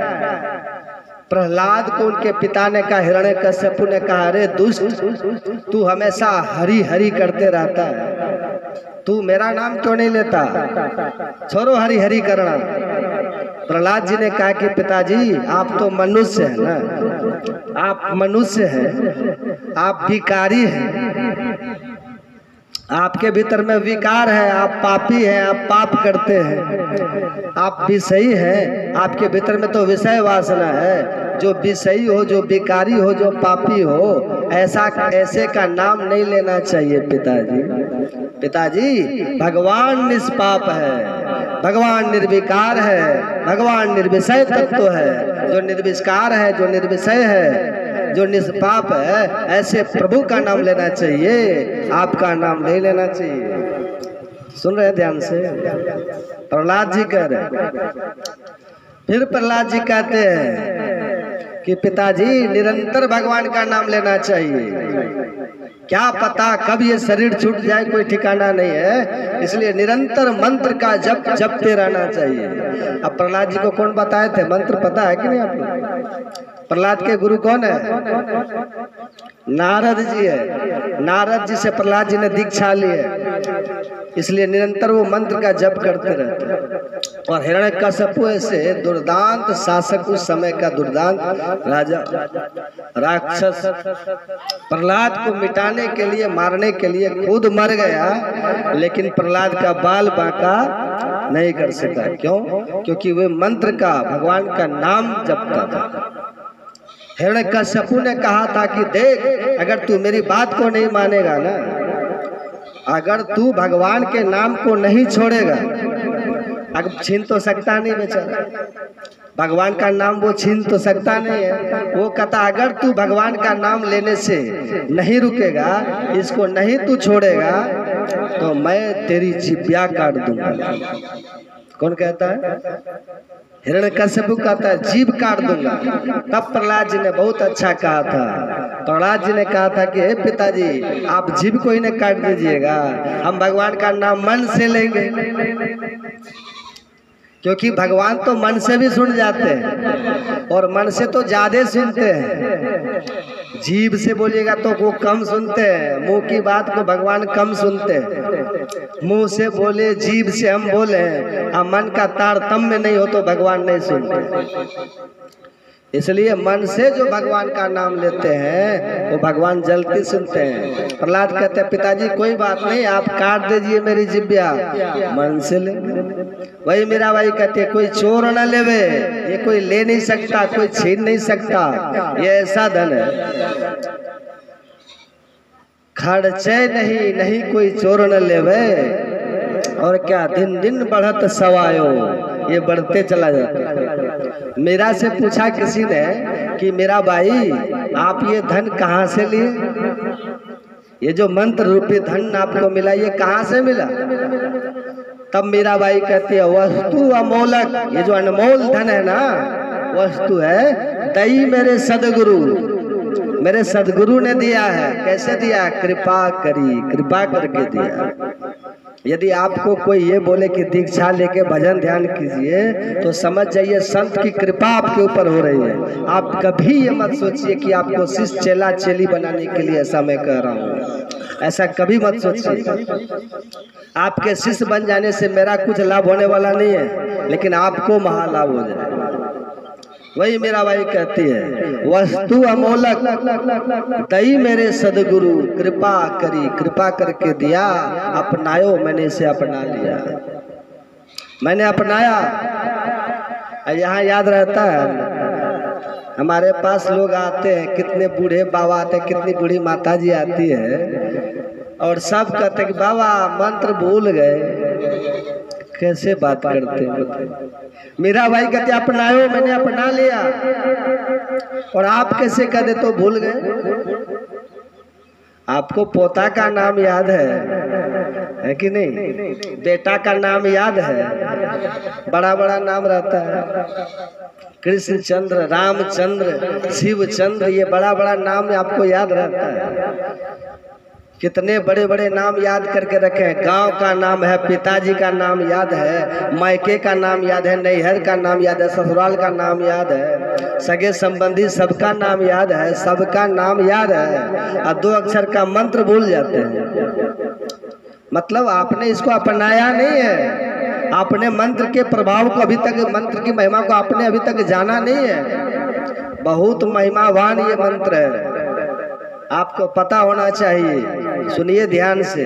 प्रहलाद को उनके पिता ने कहा, हिरण्यकश्यप ने कहा, अरे दुष्ट, तू हमेशा हरि हरि करते रहता है, तू मेरा नाम क्यों नहीं लेता? छोड़ो हरि हरि करना। प्रहलाद जी ने कहा कि पिताजी आप तो मनुष्य हैं ना, आप मनुष्य हैं, आप भिखारी हैं, आपके भीतर में विकार है, आप पापी हैं, आप पाप करते हैं, आप विषयी हैं, आपके भीतर में तो विषय वासना है। जो विषयी हो, जो विकारी हो, जो पापी हो, ऐसे का नाम नहीं लेना चाहिए पिताजी। पिताजी, भगवान निष्पाप है, भगवान निर्विकार है, भगवान निर्विषय तत्व है। जो निर्विकार है, जो निर्विषय है, जो निष्पाप है, ऐसे प्रभु का नाम लेना चाहिए, आपका नाम नहीं लेना चाहिए। सुन रहे ध्यान से? प्रहलाद जी कह रहे। फिर प्रहलाद जी कहते हैं कि पिताजी निरंतर भगवान का नाम लेना चाहिए। क्या पता कब ये शरीर छूट जाए, कोई ठिकाना नहीं है, इसलिए निरंतर मंत्र का जप जपते रहना चाहिए। अब प्रहलाद जी को कौन बताए थे मंत्र, पता है कि नहीं आपको? प्रहलाद के गुरु कौन है? नारद जी है। नारद जी से प्रहलाद जी ने दीक्षा ली है, इसलिए निरंतर वो मंत्र का जप करते रहते। और हिरण्यकश्यपु ऐसे दुर्दांत शासक, उस समय का दुर्दांत राजा राक्षस, प्रहलाद को मिटाने के लिए, मारने के लिए खुद मर गया, लेकिन प्रहलाद का बाल बांका नहीं कर सका। क्यों? क्योंकि वे मंत्र का, भगवान का नाम जपता था। हिरण्यकश्यपु ने कहा था कि देख, अगर तू मेरी बात को नहीं मानेगा ना, अगर तू भगवान के नाम को नहीं छोड़ेगा, अगर छीन तो सकता नहीं बेचारा, भगवान का नाम वो छीन तो सकता नहीं है। वो कहता अगर तू भगवान का नाम लेने से नहीं रुकेगा, इसको नहीं तू छोड़ेगा, तो मैं तेरी जिब्या काट दूंगा। कौन कहता है? हिरण्यकश्यपु कहता है जीभ काट दूंगा। तब प्रहलाद जी ने बहुत अच्छा कहा था। प्रहलाद जी ने कहा था कि हे पिताजी, आप जीभ को ही नहीं काट दीजिएगा, हम भगवान का नाम मन से लेंगे, क्योंकि भगवान तो मन से भी सुन जाते हैं, और मन से तो ज्यादा सुनते हैं। जीभ से बोलिएगा तो वो कम सुनते हैं, मुंह की बात को भगवान कम सुनते हैं। मुंह से बोले, जीभ से हम बोले, अब मन का तारतम्य नहीं हो तो भगवान नहीं सुनते। इसलिए मन से जो भगवान का नाम लेते हैं वो भगवान जल्दी सुनते हैं। प्रहलाद कहते हैं पिताजी कोई बात नहीं, आप काट दीजिए मेरी जिब्या, मन से ले। वही मेरा भाई कहते हैं कोई चोर न लेवे, ये कोई ले नहीं सकता, कोई छीन नहीं सकता, ये ऐसा धन है खर्चे नहीं कोई चोर न लेवे। और क्या दिन दिन बढ़त सवायो, ये बढ़ते चला जाता। मेरा से पूछा किसी ने कि मेरा भाई आप ये धन कहाँ से लिए, ये जो मंत्र रूपी धन आपको मिला ये कहाँ से मिला? तब मेरा भाई कहते हैं वस्तु अमोलक, ये जो अनमोल धन है ना, वस्तु है दई मेरे सदगुरु, मेरे सदगुरु ने दिया है। कैसे दिया? कृपा करी, कृपा करके दिया। यदि आपको कोई ये बोले कि दीक्षा लेके भजन ध्यान कीजिए, तो समझ जाइए संत की कृपा आपके ऊपर हो रही है। आप कभी ये मत सोचिए कि आपको शिष्य चेला चेली बनाने के लिए ऐसा मैं कह रहा हूँ, ऐसा कभी मत सोचिए। आपके शिष्य बन जाने से मेरा कुछ लाभ होने वाला नहीं है, लेकिन आपको महालाभ हो जाए। वही मेरा भाई कहती है वस्तु अमोलक दई मेरे सदगुरु, कृपा करी, कृपा करके दिया, अपनायो, मैंने इसे अपना लिया, मैंने अपनाया। यहाँ याद रहता है हमारे पास लोग आते हैं, कितने बूढ़े बाबा आते हैं, कितनी बूढ़ी माता जी आती है, और सब कहते हैं कि बाबा मंत्र भूल गए। कैसे बात करते हैं? मेरा भाई कहते अपनायो, मैंने अपना लिया, और आप कैसे कह दे तो भूल गए? आपको पोता का नाम याद है कि नहीं? बेटा का नाम याद है? बड़ा बड़ा नाम रहता है, कृष्ण चंद्र, रामचंद्र, शिव चंद्र, ये बड़ा बड़ा नाम आपको याद रहता है। कितने बड़े बड़े नाम याद करके रखे हैं। गांव का नाम है, पिताजी का नाम याद है, मायके का नाम याद है, नैहर का नाम याद है, ससुराल का नाम याद है, सगे संबंधी सबका नाम याद है, सबका नाम याद है, और 2 अक्षर का मंत्र भूल जाते हैं। मतलब आपने इसको अपनाया नहीं है, आपने मंत्र के प्रभाव को अभी तक, मंत्र की महिमा को आपने अभी तक जाना नहीं है। बहुत महिमावान ये मंत्र है, आपको पता होना चाहिए। सुनिए ध्यान से।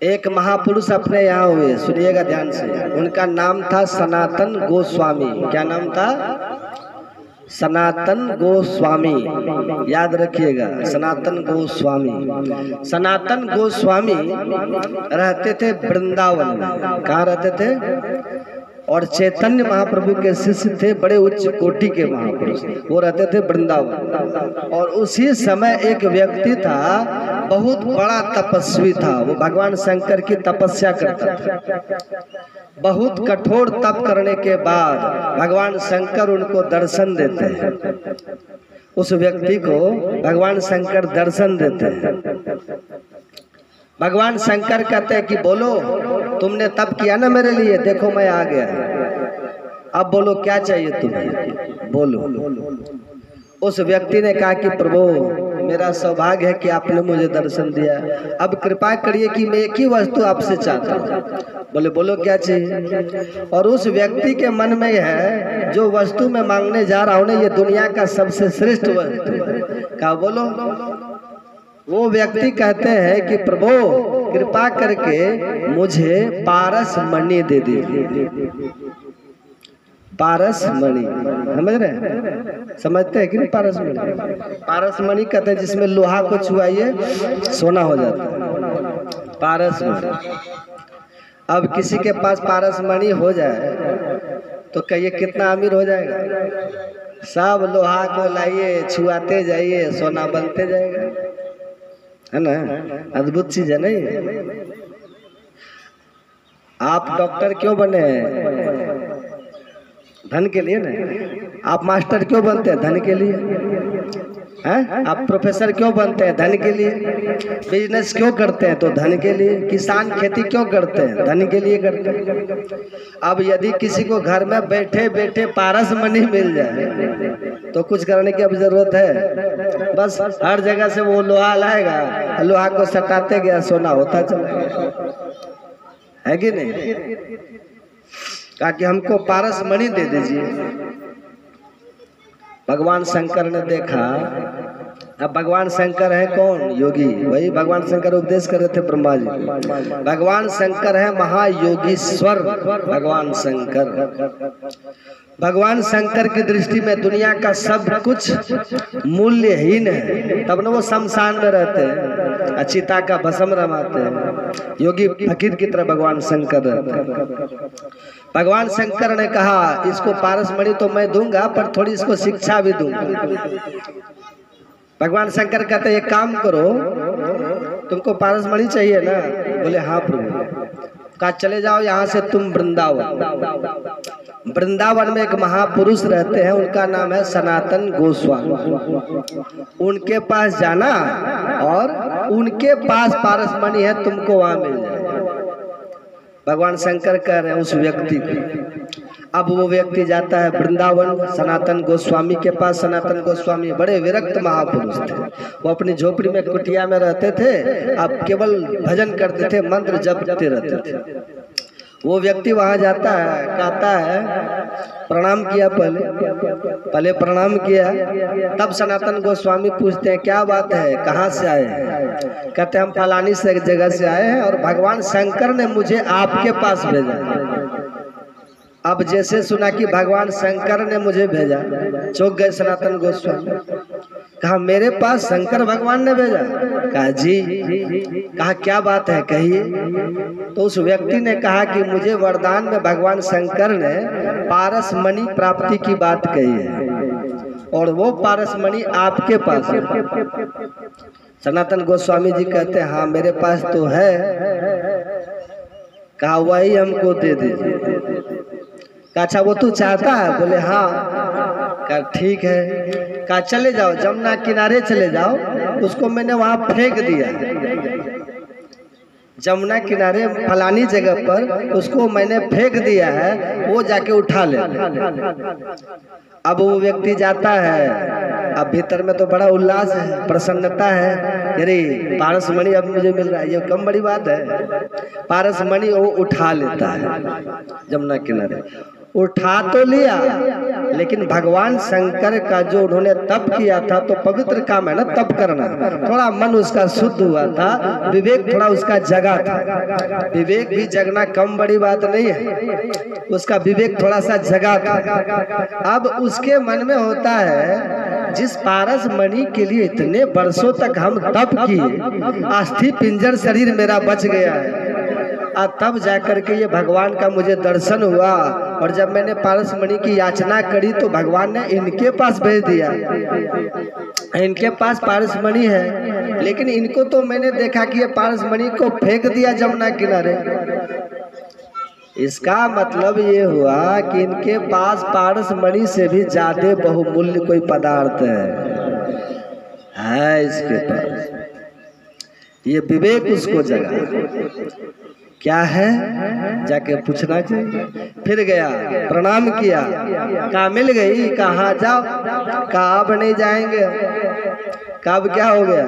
एक महापुरुष अपने यहाँ हुए, सुनिएगा ध्यान से। उनका नाम था सनातन गोस्वामी। क्या नाम था? सनातन गोस्वामी। याद रखिएगा, सनातन गोस्वामी। सनातन गोस्वामी रहते थे वृंदावन में। कहाँ रहते थे? और चैतन्य महाप्रभु के शिष्य थे, बड़े उच्च कोटि के महापुरुष। वो रहते थे वृंदावन। और उसी समय एक व्यक्ति था, बहुत बड़ा तपस्वी था। वो भगवान शंकर की तपस्या करता था। बहुत कठोर तप करने के बाद भगवान शंकर उनको दर्शन देते हैं। उस व्यक्ति को भगवान शंकर दर्शन देते हैं। भगवान शंकर कहते हैं कि बोलो, तुमने तप किया ना मेरे लिए, देखो मैं आ गया। अब बोलो क्या चाहिए तुम्हें, बोलो। उस व्यक्ति ने कहा कि प्रभु, मेरा सौभाग्य है कि आपने मुझे दर्शन दिया, अब कृपा करिए कि मैं एक ही वस्तु आपसे चाहता हूँ। बोले बोलो क्या चाहिए। और उस व्यक्ति के मन में है, जो वस्तु मैं मांगने जा रहा हूँ ना, ये दुनिया का सबसे श्रेष्ठ वस्तु। कहा बोलो। वो व्यक्ति कहते हैं कि प्रभु कृपा करके मुझे पारस मणि दे दीजिए। पारस मणि समझ रहे हैं? समझते हैं कि नहीं? पारस मणि, पारस मणि कहते हैं जिसमें लोहा को छुआइए सोना हो जाता है, पारस मणि। अब किसी के पास पारस मणि हो जाए तो कहिए कितना अमीर हो जाएगा। सब लोहा को लाइए, छुआते जाइए, सोना बनते जाएगा, है ना? अद्भुत चीज है नहीं? आप डॉक्टर क्यों बने हैं? धन के लिए ना। आप मास्टर क्यों बनते हैं? धन के लिए। हैं? आप प्रोफेसर क्यों बनते हैं? धन के लिए। बिजनेस क्यों करते हैं? तो धन के लिए। किसान खेती क्यों करते हैं? धन के लिए करते हैं। अब यदि किसी को घर में बैठे बैठे पारस मणि मिल जाए तो कुछ करने की अब जरूरत है? बस हर जगह से वो लोहा लाएगा, लोहा को सटाते गया, सोना होता चला, है कि नहीं? कहा कि हमको पारस मणि दे दीजिए। भगवान शंकर ने देखा। अब भगवान शंकर है कौन? योगी। वही भगवान शंकर उपदेश कर रहे थे ब्रह्मा जी। भगवान शंकर है महायोगीश्वर। भगवान शंकर, भगवान शंकर की दृष्टि में दुनिया का सब कुछ मूल्यहीन है। तब न वो शमशान में रहते हैं, चिता का भस्म रमाते हैं, योगी फकीर की तरह भगवान शंकर रहते हैं। भगवान शंकर ने कहा इसको पारस मणि तो मैं दूंगा, पर थोड़ी इसको शिक्षा भी दूंगा। भगवान शंकर कहते एक काम करो, तुमको पारस मणि चाहिए ना? बोले हाँ प्रभु। कहा चले जाओ यहाँ से तुम वृंदावन। वृंदावन में एक महापुरुष रहते हैं, उनका नाम है सनातन गोस्वामी। उनके पास जाना और उनके पास पारस मणि है, तुमको वहां मिल जाए। भगवान शंकर कह रहे हैं उस व्यक्ति को। अब वो व्यक्ति जाता है वृंदावन सनातन गोस्वामी के पास। सनातन गोस्वामी बड़े विरक्त महापुरुष थे। वो अपनी झोपड़ी में कुटिया में रहते थे, अब केवल भजन करते थे, मंत्र जपते रहते थे। वो व्यक्ति वहां जाता है, कहता है प्रणाम किया, पहले प्रणाम किया। तब सनातन गोस्वामी पूछते हैं क्या बात है, कहाँ से आए हैं? कहते हैं हम फलानी से जगह से आए हैं और भगवान शंकर ने मुझे आपके पास भेजा। अब जैसे सुना कि भगवान शंकर ने मुझे भेजा, चौंक गए सनातन गोस्वामी। कहा मेरे पास शंकर भगवान ने भेजा? कहा जी। कहा क्या बात है, कहिए। तो उस व्यक्ति ने कहा कि मुझे वरदान में भगवान शंकर ने पारस मणि प्राप्ति की बात कही है और वो पारस मणि आपके पास है। सनातन गोस्वामी जी कहते हैं हाँ मेरे पास तो है। कहा वही हमको दे दीजिए। अच्छा वो तू चाहता है? बोले हाँ। कहा ठीक है। कहा चले जाओ जमुना किनारे चले जाओ, उसको मैंने वहां फेंक दिया। जमुना किनारे फलानी जगह पर उसको मैंने फेंक दिया है, वो जाके उठा ले। अब वो व्यक्ति जाता है, अब भीतर में तो बड़ा उल्लास है, प्रसन्नता है, अरे पारस मणि अब मुझे मिल रहा है, ये कम बड़ी बात है। पारस मणि वो उठा लेता है जमुना किनारे। उठा तो लिया, लेकिन भगवान शंकर का जो उन्होंने तप किया था तो पवित्र काम है ना तप करना। थोड़ा मन उसका शुद्ध हुआ था, विवेक थोड़ा उसका जगा था। विवेक भी जगना कम बड़ी बात नहीं है, उसका विवेक थोड़ा सा जगा था। अब उसके मन में होता है जिस पारस मणि के लिए इतने वर्षों तक हम तप किए, अस्थि पिंजर शरीर मेरा बच गया है, तब जाकर के ये भगवान का मुझे दर्शन हुआ। और जब मैंने पारस मणि की याचना करी तो भगवान ने इनके पास भेज दिया। इनके पास पारस मणि है, लेकिन इनको तो मैंने देखा कि ये पारस मणि को फेंक दिया जमुना किनारे। इसका मतलब ये हुआ कि इनके पास पारस मणि से भी ज्यादा बहुमूल्य कोई पदार्थ है इसके पास। ये विवेक उसको जगा। क्या है जाके पूछना चाहिए। फिर गया, प्रणाम किया, कहा मिल गई, कहा जाओ, कहा अब नहीं जाएंगे। कब क्या हो गया?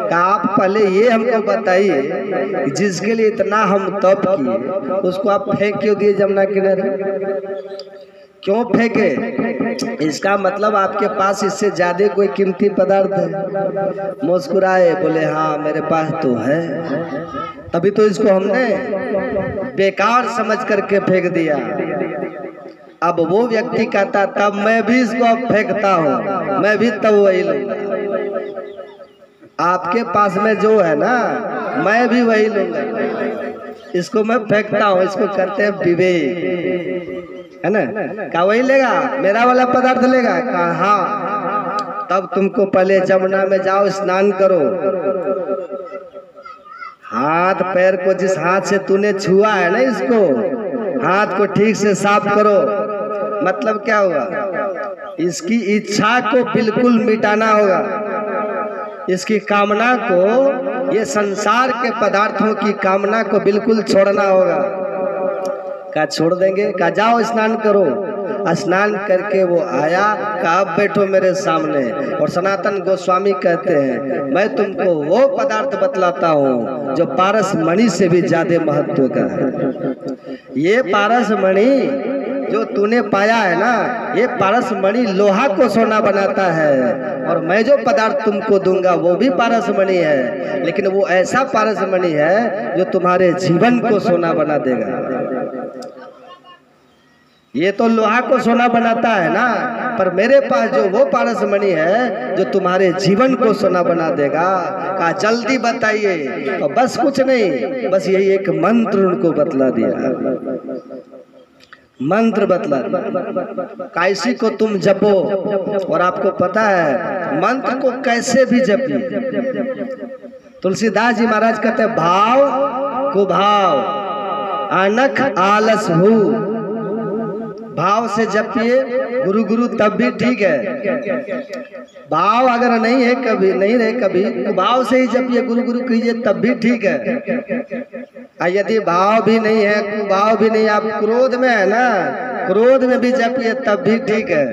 कहा आप पहले ये हमको बताइए जिसके लिए इतना हम तप किए उसको आप फेंक क्यों दिए जमुना किनारे? क्यों फेंके? इसका मतलब आपके पास इससे ज्यादा कोई कीमती पदार्थ है। मुस्कुराए, बोले हाँ मेरे पास तो है, तभी तो इसको हमने बेकार समझ करके फेंक दिया। अब वो व्यक्ति कहता तब मैं भी इसको अब फेंकता हूँ, मैं भी तब वही लूंगा। आपके पास में जो है ना, मैं भी वही लूंगा, इसको मैं फेंकता हूँ। इसको करते हैं विवेक, है ना? क्या वही लेगा, मेरा वाला पदार्थ लेगा? कहा हाँ। तब तुमको पहले जमुना में जाओ, स्नान करो, हाथ पैर को जिस हाथ से तूने छुआ है ना, इसको हाथ को ठीक से साफ करो। मतलब क्या हुआ? इसकी इच्छा को बिल्कुल मिटाना होगा, इसकी कामना को, ये संसार के पदार्थों की कामना को बिल्कुल छोड़ना होगा। क्या छोड़ देंगे? कहा जाओ स्नान करो। स्नान करके वो आया, कहा अब बैठो मेरे सामने। और सनातन गोस्वामी कहते हैं मैं तुमको वो पदार्थ बतलाता हूँ जो पारस मणि से भी ज्यादा महत्व का है। ये पारस मणि जो तूने पाया है ना, ये पारस मणि लोहा को सोना बनाता है, और मैं जो पदार्थ तुमको दूंगा वो भी पारस मणि है, लेकिन वो ऐसा पारस मणि है जो तुम्हारे जीवन को सोना बना देगा। ये तो लोहा को सोना बनाता है ना, पर मेरे पास जो वो पारस मणि है जो तुम्हारे जीवन को सोना बना देगा। कहा जल्दी बताइए। और बस कुछ नहीं, बस यही एक मंत्र उनको बतला दिया। मंत्र बतला दिया, कैसी को तुम जपो। और आपको पता है मंत्र को कैसे भी जपिए। तुलसीदास जी महाराज कहते हैं भाव कुभाव अनख आलस हु। भाव से जपिए गुरु गुरु तब भी ठीक है। भाव अगर नहीं है, कभी नहीं रहे, कभी भाव से ही जपिए, गुरु गुरु कीजिए तब भी ठीक है। यदि भाव भी नहीं है, कुभाव भी नहीं, आप क्रोध में है ना, क्रोध में भी जपिए तब भी ठीक है।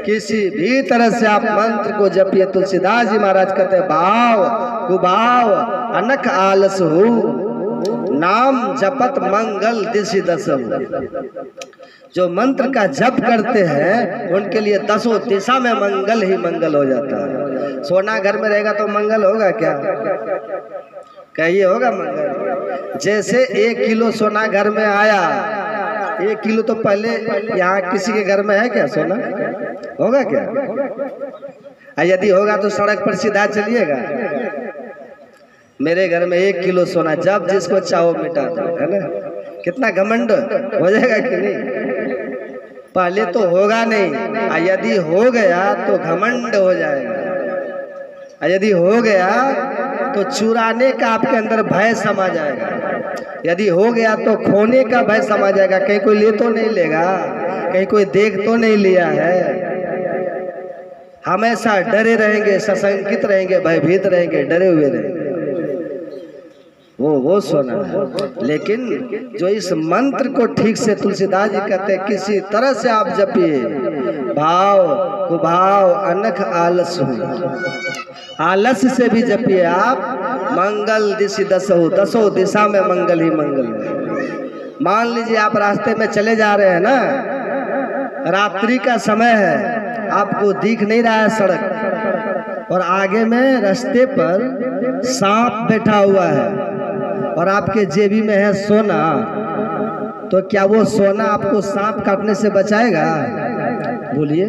किसी भी तरह से आप मंत्र को जपिए। तुलसीदास जी महाराज कहते हैं भाव कुभाव अनख आलस हो, नाम जपत मंगल दिशि दसहु। जो मंत्र का जप करते हैं उनके लिए दसों दिशा में मंगल ही मंगल हो जाता है। सोना घर में रहेगा तो मंगल होगा क्या? कहिए होगा मंगल? जैसे 1 किलो सोना घर में आया, 1 किलो तो पहले यहाँ किसी के घर में है क्या सोना? होगा क्या? यदि होगा तो सड़क पर सीधा चलिएगा। मेरे घर में 1 किलो सोना, जब जिसको चाहो मिटा दो, है ना? कितना घमंड हो जाएगा कि नहीं? पहले तो होगा नहीं, यदि हो गया तो घमंड हो जाएगा। यदि हो गया तो चुराने का आपके अंदर भय समा जाएगा। यदि हो गया तो खोने का भय समा जाएगा। कहीं कोई ले तो नहीं लेगा, कहीं कोई देख तो नहीं लिया है। हमेशा डरे रहेंगे, सशंकित रहेंगे, भयभीत रहेंगे, डरे हुए रहेंगे। वो सोना है। लेकिन जो इस मंत्र को ठीक से, तुलसीदास जी कहते हैं किसी तरह से आप जपिए, भाव कुभाव अनख आलस हो, आलस से भी जपिए आप, मंगल दिशि दसहु, दसों दिशा में मंगल ही मंगल है। मान लीजिए आप रास्ते में चले जा रहे हैं ना, रात्रि का समय है, आपको दिख नहीं रहा है सड़क, और आगे में रास्ते पर सांप बैठा हुआ है और आपके जेबी में है सोना, तो क्या वो सोना आपको सांप काटने से बचाएगा? बोलिए,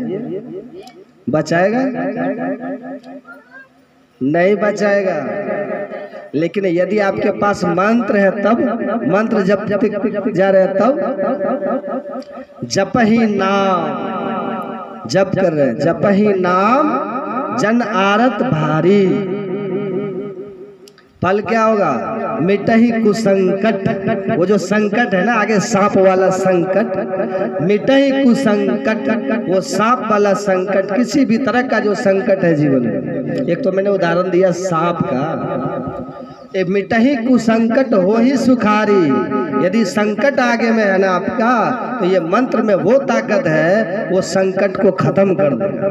बचाएगा? नहीं बचाएगा। लेकिन यदि आपके पास मंत्र है, तब मंत्र जब जा रहे हैं, तब जप ही नाम, जप कर रहे हैं, जप ही नाम जन आरत भारी, फल क्या होगा? मिटही कुसंकट। वो जो संकट है ना, आगे सांप वाला संकट, मिटही कुसंकट, वो सांप वाला संकट, किसी भी तरह का जो संकट है जीवन में। एक तो मैंने उदाहरण दिया सांप का, ए मिटही कुसंकट हो ही सुखारी। यदि संकट आगे में है ना आपका, तो ये मंत्र में वो ताकत है, वो संकट को खत्म कर देगा।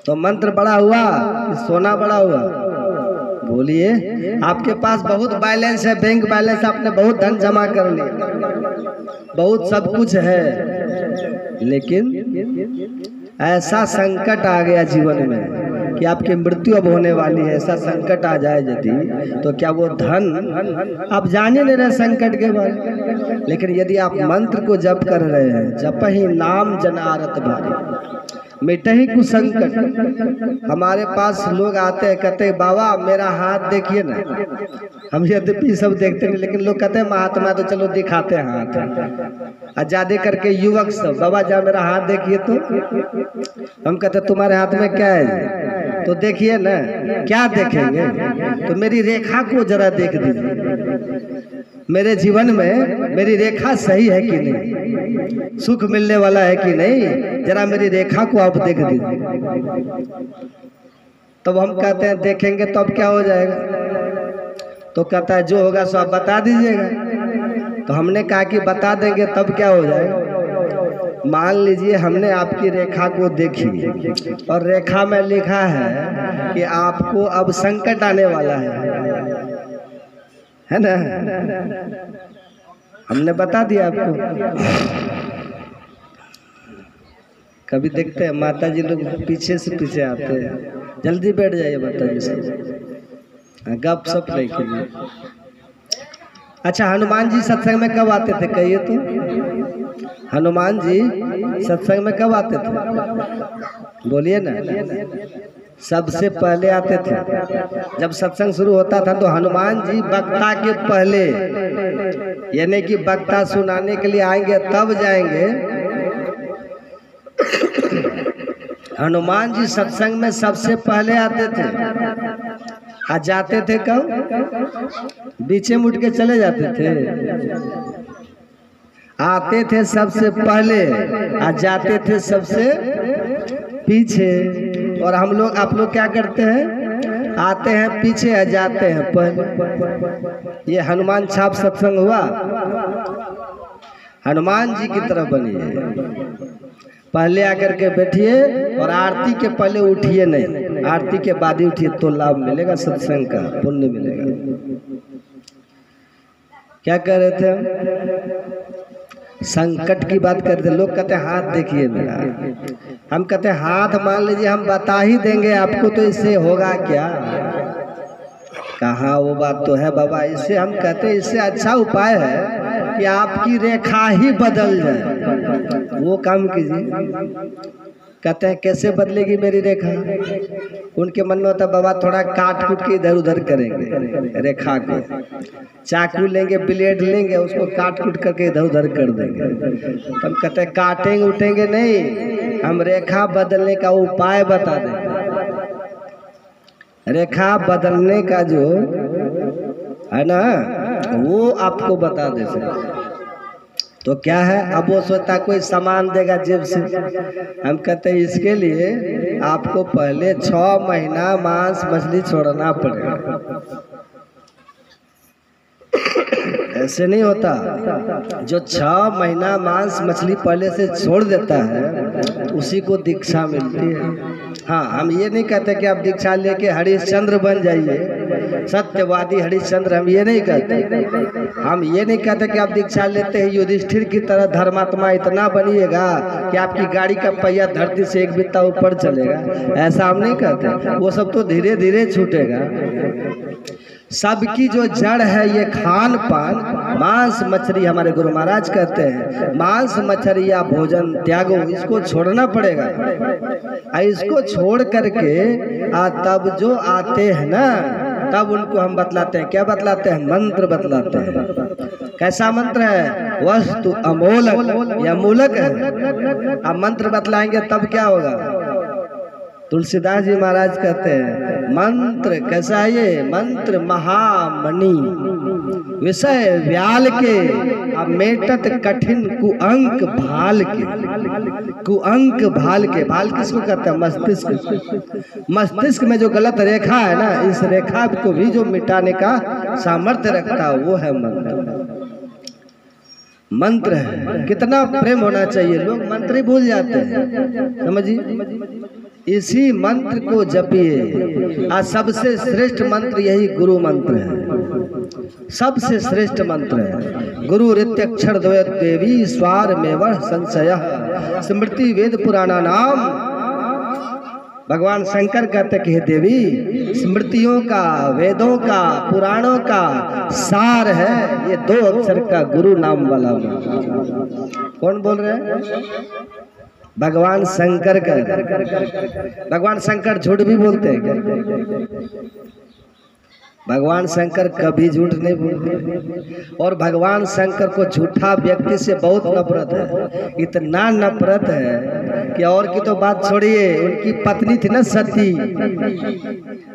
तो मंत्र बड़ा हुआ, सोना बड़ा हुआ? बोलिए, आपके पास बहुत बैलेंस है, बैंक बैलेंस, आपने बहुत धन जमा कर लिया, बहुत सब कुछ है, लेकिन ऐसा संकट आ गया जीवन में कि आपकी मृत्यु अब होने वाली है, ऐसा संकट आ जाए यदि, तो क्या वो धन, आप जाने नहीं रहे संकट के बारे। लेकिन यदि आप मंत्र को जप कर रहे हैं, जप ही नाम जन आरत भारी, मिटही कुसंकट। हमारे पास लोग आते हैं, कहते हैं बाबा मेरा हाथ देखिए ना, हम यद्यपि सब देखते नहीं, लेकिन लोग कहते हैं महात्मा तो चलो दिखाते हैं हाथ, और ज्यादा करके युवक सब, बाबा जा मेरा हाथ देखिए, तो हम कहते हैं तुम्हारे हाथ में क्या है? तो देखिए ना, क्या देखेंगे? तो मेरी रेखा को जरा देख दीजिए, मेरे जीवन में मेरी रेखा सही है कि नहीं, सुख मिलने वाला है कि नहीं, जरा मेरी रेखा को आप देख दीजिए। तब हम कहते हैं देखेंगे तो अब क्या हो जाएगा? तो कहता है जो होगा सो आप बता दीजिएगा। तो हमने कहा कि बता देंगे तब क्या हो जाएगा? मान लीजिए हमने आपकी रेखा को देखी और रेखा में लिखा है कि आपको अब संकट आने वाला है ना, हमने बता दिया आपको। कभी देखते हैं माता जी लोग पीछे से पीछे आते हैं, जल्दी बैठ जाइए माता जी से, गप सप नहीं कीजिए। अच्छा, हनुमान जी सत्संग में कब आते थे? कहिए तो, हनुमान जी सत्संग में कब आते थे? बोलिए ना। सबसे पहले आते थे। जब सत्संग शुरू होता था तो हनुमान जी वक्ता के पहले, यानी कि वक्ता सुनाने के लिए आएंगे तब जाएंगे। हनुमान जी सत्संग में सबसे पहले आते थे। आ जाते थे कब? बीचे मुड़ के चले जाते थे। आते थे सबसे पहले, आ जाते थे सबसे पीछे। और हम लोग, आप लोग क्या करते हैं? आते हैं पीछे, आ जाते हैं पहले। ये हनुमान छाप सत्संग हुआ, हनुमान जी की तरफ बनिए। पहले आकर के बैठिए और आरती के पहले उठिए नहीं, आरती के बाद ही उठिए तो लाभ मिलेगा, सत्संग का पुण्य मिलेगा। क्या कह रहे थे हम? संकट की बात करते। लोग कहते हैं हाथ देखिए मेरा, हम कहते हैं हाथ मान लीजिए हम बता ही देंगे आपको, तो इससे होगा क्या? कहाँ वो बात तो है बाबा। इससे हम कहते हैं इससे अच्छा उपाय है कि आपकी रेखा ही बदल जाए, वो काम कीजिए। कहते हैं कैसे बदलेगी मेरी रेखा? उनके मन में होता बाबा थोड़ा काट कूट के इधर उधर करेंगे रेखा को, चाकू लेंगे, ब्लेड लेंगे, उसको काट कूट करके इधर उधर कर देंगे। हम कहते हैं काटेंगे उठेंगे नहीं, हम रेखा बदलने का उपाय बता देंगे। रेखा बदलने का जो है ना, वो आपको बता देते। तो क्या है, अब वो सोचता कोई सामान देगा जेब से। हम कहते हैं इसके लिए आपको पहले 6 महीना मांस मछली छोड़ना पड़ेगा। ऐसे नहीं होता। जो 6 महीना मांस मछली पहले से छोड़ देता है उसी को दीक्षा मिलती है। हाँ, हम ये नहीं कहते कि आप दीक्षा लेके हरिश्चंद्र बन जाइए, सत्यवादी हरिश्चंद्र, हम ये नहीं कहते। हम ये नहीं कहते कि आप दीक्षा लेते हैं युधिष्ठिर की तरह धर्मात्मा इतना बनिएगा कि आपकी गाड़ी का पहिया धरती से एक बित्ता ऊपर चलेगा, ऐसा हम नहीं कहते। वो सब तो धीरे धीरे छूटेगा। सबकी जो जड़ है ये खान पान, मांस मछली, हमारे गुरु महाराज कहते हैं मांस मछली या भोजन त्यागो, इसको छोड़ना पड़ेगा। इसको छोड़ करके तब जो आते हैं ना, तब उनको हम बतलाते हैं। क्या बतलाते हैं? मंत्र बतलाते हैं। कैसा मंत्र है? वस्तु अमोलक या मूलक है। अब मंत्र बतलाएंगे तब क्या होगा? तुलसीदास जी महाराज कहते हैं मंत्र कैसा है ये? मंत्र महामणि विषय व्याल के, अब मेटत कठिन कुअंक भाल के। कुअंक भाल के, भाल किसको कहते हैं? मस्तिष्क। मस्तिष्क में जो गलत रेखा है ना, इस रेखा को भी जो मिटाने का सामर्थ्य रखता है वो है मंत्र। मंत्र है, कितना प्रेम होना चाहिए। लोग मंत्र ही भूल जाते हैं, समझिए। इसी मंत्र को जपिए। सबसे श्रेष्ठ मंत्र यही गुरु मंत्र है, सबसे श्रेष्ठ मंत्र है। गुरु रित्यक्षर द्वयत देवी स्वार में वह संशय स्मृति वेद पुराणा नाम। भगवान शंकर कहते कि हे देवी, स्मृतियों का, वेदों का, पुराणों का सार है ये 2 अक्षर का गुरु नाम वाला मंत्र। कौन बोल रहे हैं? भगवान शंकर का। भगवान शंकर झूठ भी बोलते हैं क्या? भगवान शंकर कभी झूठ नहीं बोलते। और भगवान शंकर को झूठा व्यक्ति से बहुत नफरत है, इतना नफरत है कि और की तो बात छोड़िए। उनकी पत्नी थी ना सती,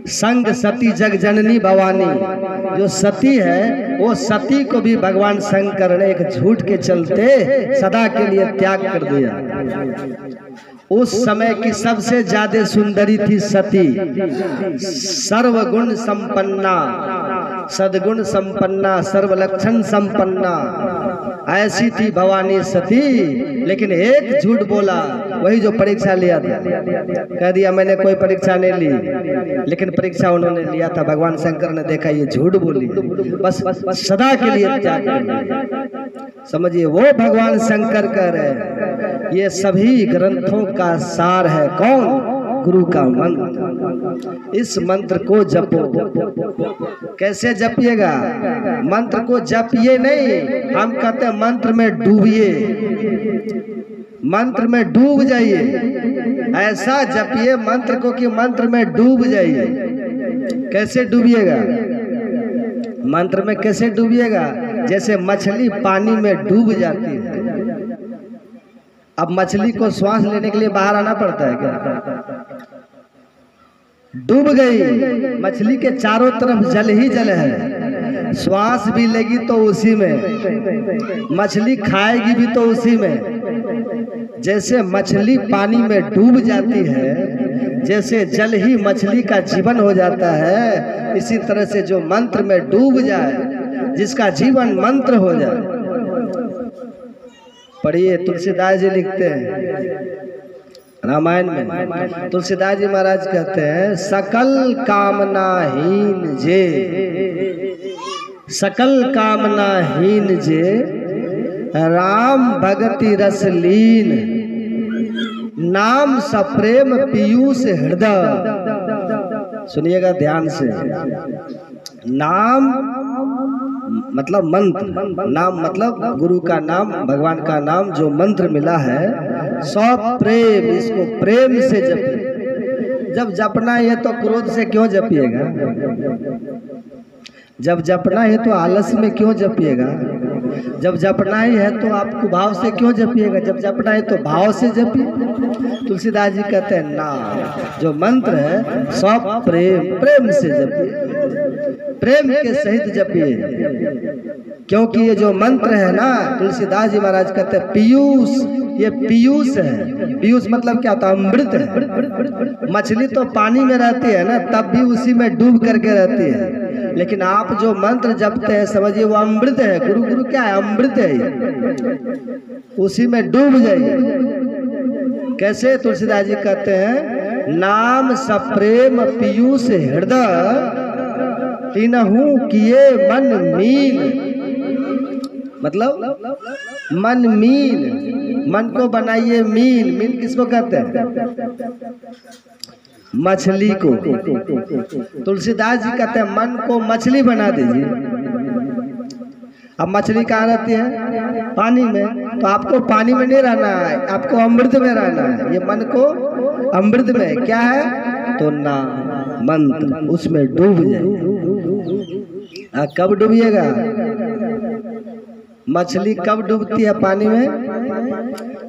संग सती जग जननी भवानी, जो सती है वो सती को भी भगवान शंकर ने एक झूठ के चलते सदा के लिए त्याग कर दिया। उस समय की सबसे ज्यादा सुंदरी थी सती, सर्वगुण संपन्ना, सद्गुण संपन्ना, सर्वलक्षण संपन्ना, ऐसी थी भवानी सती। लेकिन एक झूठ बोला, वही जो परीक्षा लिया था। कह दिया मैंने कोई परीक्षा नहीं ली, लेकिन परीक्षा उन्होंने लिया था। भगवान शंकर ने देखा ये झूठ बोली, बस सदा के लिए त्याग कर दिया। समझिए, वो भगवान शंकर कह रहे हैं ये सभी ग्रंथों का सार है। कौन? गुरु का मंत्र। इस मंत्र को जपो। कैसे जपिएगा? मंत्र को जपिए नहीं, हम कहते हैं मंत्र में डूबिए, मंत्र में डूब जाइए। ऐसा जपिए मंत्र को कि मंत्र में डूब जाइए। कैसे डूबिएगा? मंत्र में कैसे डूबिएगा? जैसे मछली पानी में डूब जाती है। अब मछली को श्वास लेने के लिए बाहर आना पड़ता है क्या? डूब गई, मछली के चारों तरफ जल ही जल है। श्वास भी लेगी तो उसी में, मछली खाएगी भी तो उसी में। जैसे मछली पानी में डूब जाती है, जैसे जल ही मछली का जीवन हो जाता है, इसी तरह से जो मंत्र में डूब जाए, जिसका जीवन मंत्र हो जाए। पढ़िए, तुलसीदास जी लिखते हैं रामायण में। तुलसीदास जी महाराज कहते हैं सकल कामनाहीन जे, सकल कामनाहीन जे राम भगति रस लीन, नाम सप्रेम पीयूष हृदय। सुनिएगा ध्यान से। नाम मतलब मंत्र, नाम मतलब गुरु का नाम, भगवान का नाम जो मंत्र मिला है, सौ प्रेम, इसको प्रेम से जपिए। जब जपना है तो क्रोध से क्यों जपिएगा? जब जपना है तो आलस में क्यों जपिएगा? जब जपना ही है तो आपको भाव से क्यों जपिएगा? जब जपना है तो भाव से जपिए। तुलसीदास जी कहते हैं ना, जो मंत्र है सब प्रेम, प्रेम से जपिए, प्रेम के सहित जपिए। क्योंकि ये जो मंत्र है ना, तुलसीदास जी महाराज कहते हैं पीयूष, ये पीयूष है। पीयूष मतलब क्या होता है? अमृत है। मछली तो पानी में रहती है ना, तब भी उसी में डूब करके रहती है। लेकिन आप जो मंत्र जपते हैं, समझिए वो अमृत है। गुरु गुरु क्या है? अमृत है। उसी में डूब जाइए। कैसे? तुलसीदास जी कहते हैं नाम सप्रेम पीयूष हृदय तीनहु किए मन मीन। मतलब मन मीन, मन को बनाइए मीन। मीन किसको कहते हैं? मछली को। तुलसीदास जी कहते हैं मन को मछली बना दीजिए। अब मछली कहाँ रहती है? पानी में। तो आपको पानी में नहीं रहना है, आपको अमृत में रहना है। ये मन को अमृत में क्या है? तो नाम मंत्र, उसमें डूब जाइए। कब डूबिएगा? मछली कब डूबती है पानी में?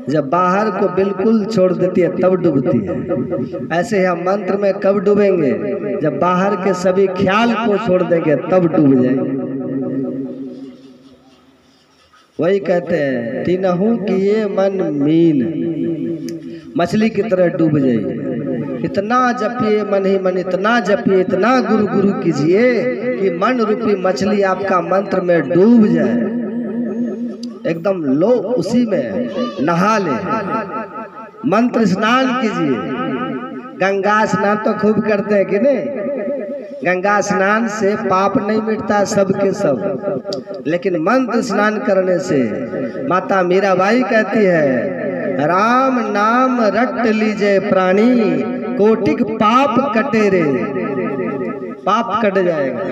जब बाहर को बिल्कुल छोड़ देती है तब डूबती है। ऐसे हम मंत्र में कब डूबेंगे? जब बाहर के सभी ख्याल को छोड़ देंगे तब डूब जाएंगे। वही कहते हैं तीनहु किए मन मीन, मछली की तरह डूब जाइए। इतना जपिए मन ही मन, इतना जपिए, इतना गुरु गुरु कीजिए कि मन रूपी मछली आपका मंत्र में डूब जाए। एकदम लो, उसी में नहा ले। मंत्र स्नान कीजिए। गंगा स्नान तो खूब करते हैं कि नहीं? गंगा स्नान से पाप नहीं मिटता सबके सब, लेकिन मंत्र स्नान करने से माता मीराबाई कहती है राम नाम रट लीजिए प्राणी, कोटिक पाप कटे रे। पाप कट जाएगा,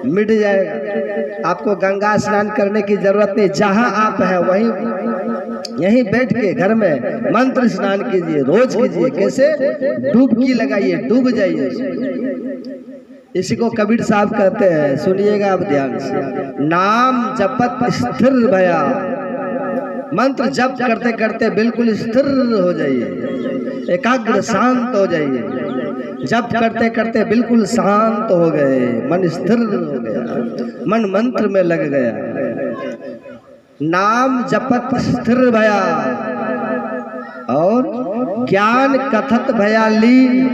मिट जाएगा। आपको गंगा स्नान करने की जरूरत नहीं। जहां आप हैं वहीं यहीं बैठ के घर में मंत्र स्नान कीजिए, रोज कीजिए। कैसे? डुबकी लगाइए, डूब जाइए। इसी को कबीर साहब कहते हैं, सुनिएगा आप ध्यान से। नाम जपत स्थिर भया। मंत्र जप करते करते बिल्कुल स्थिर हो जाइए, एकाग्र शांत हो जाइए। जप करते करते बिल्कुल शांत हो गए, मन स्थिर हो गया, मन मंत्र में लग गया। नाम जपत स्थिर भया और ज्ञान कथत भया लीन।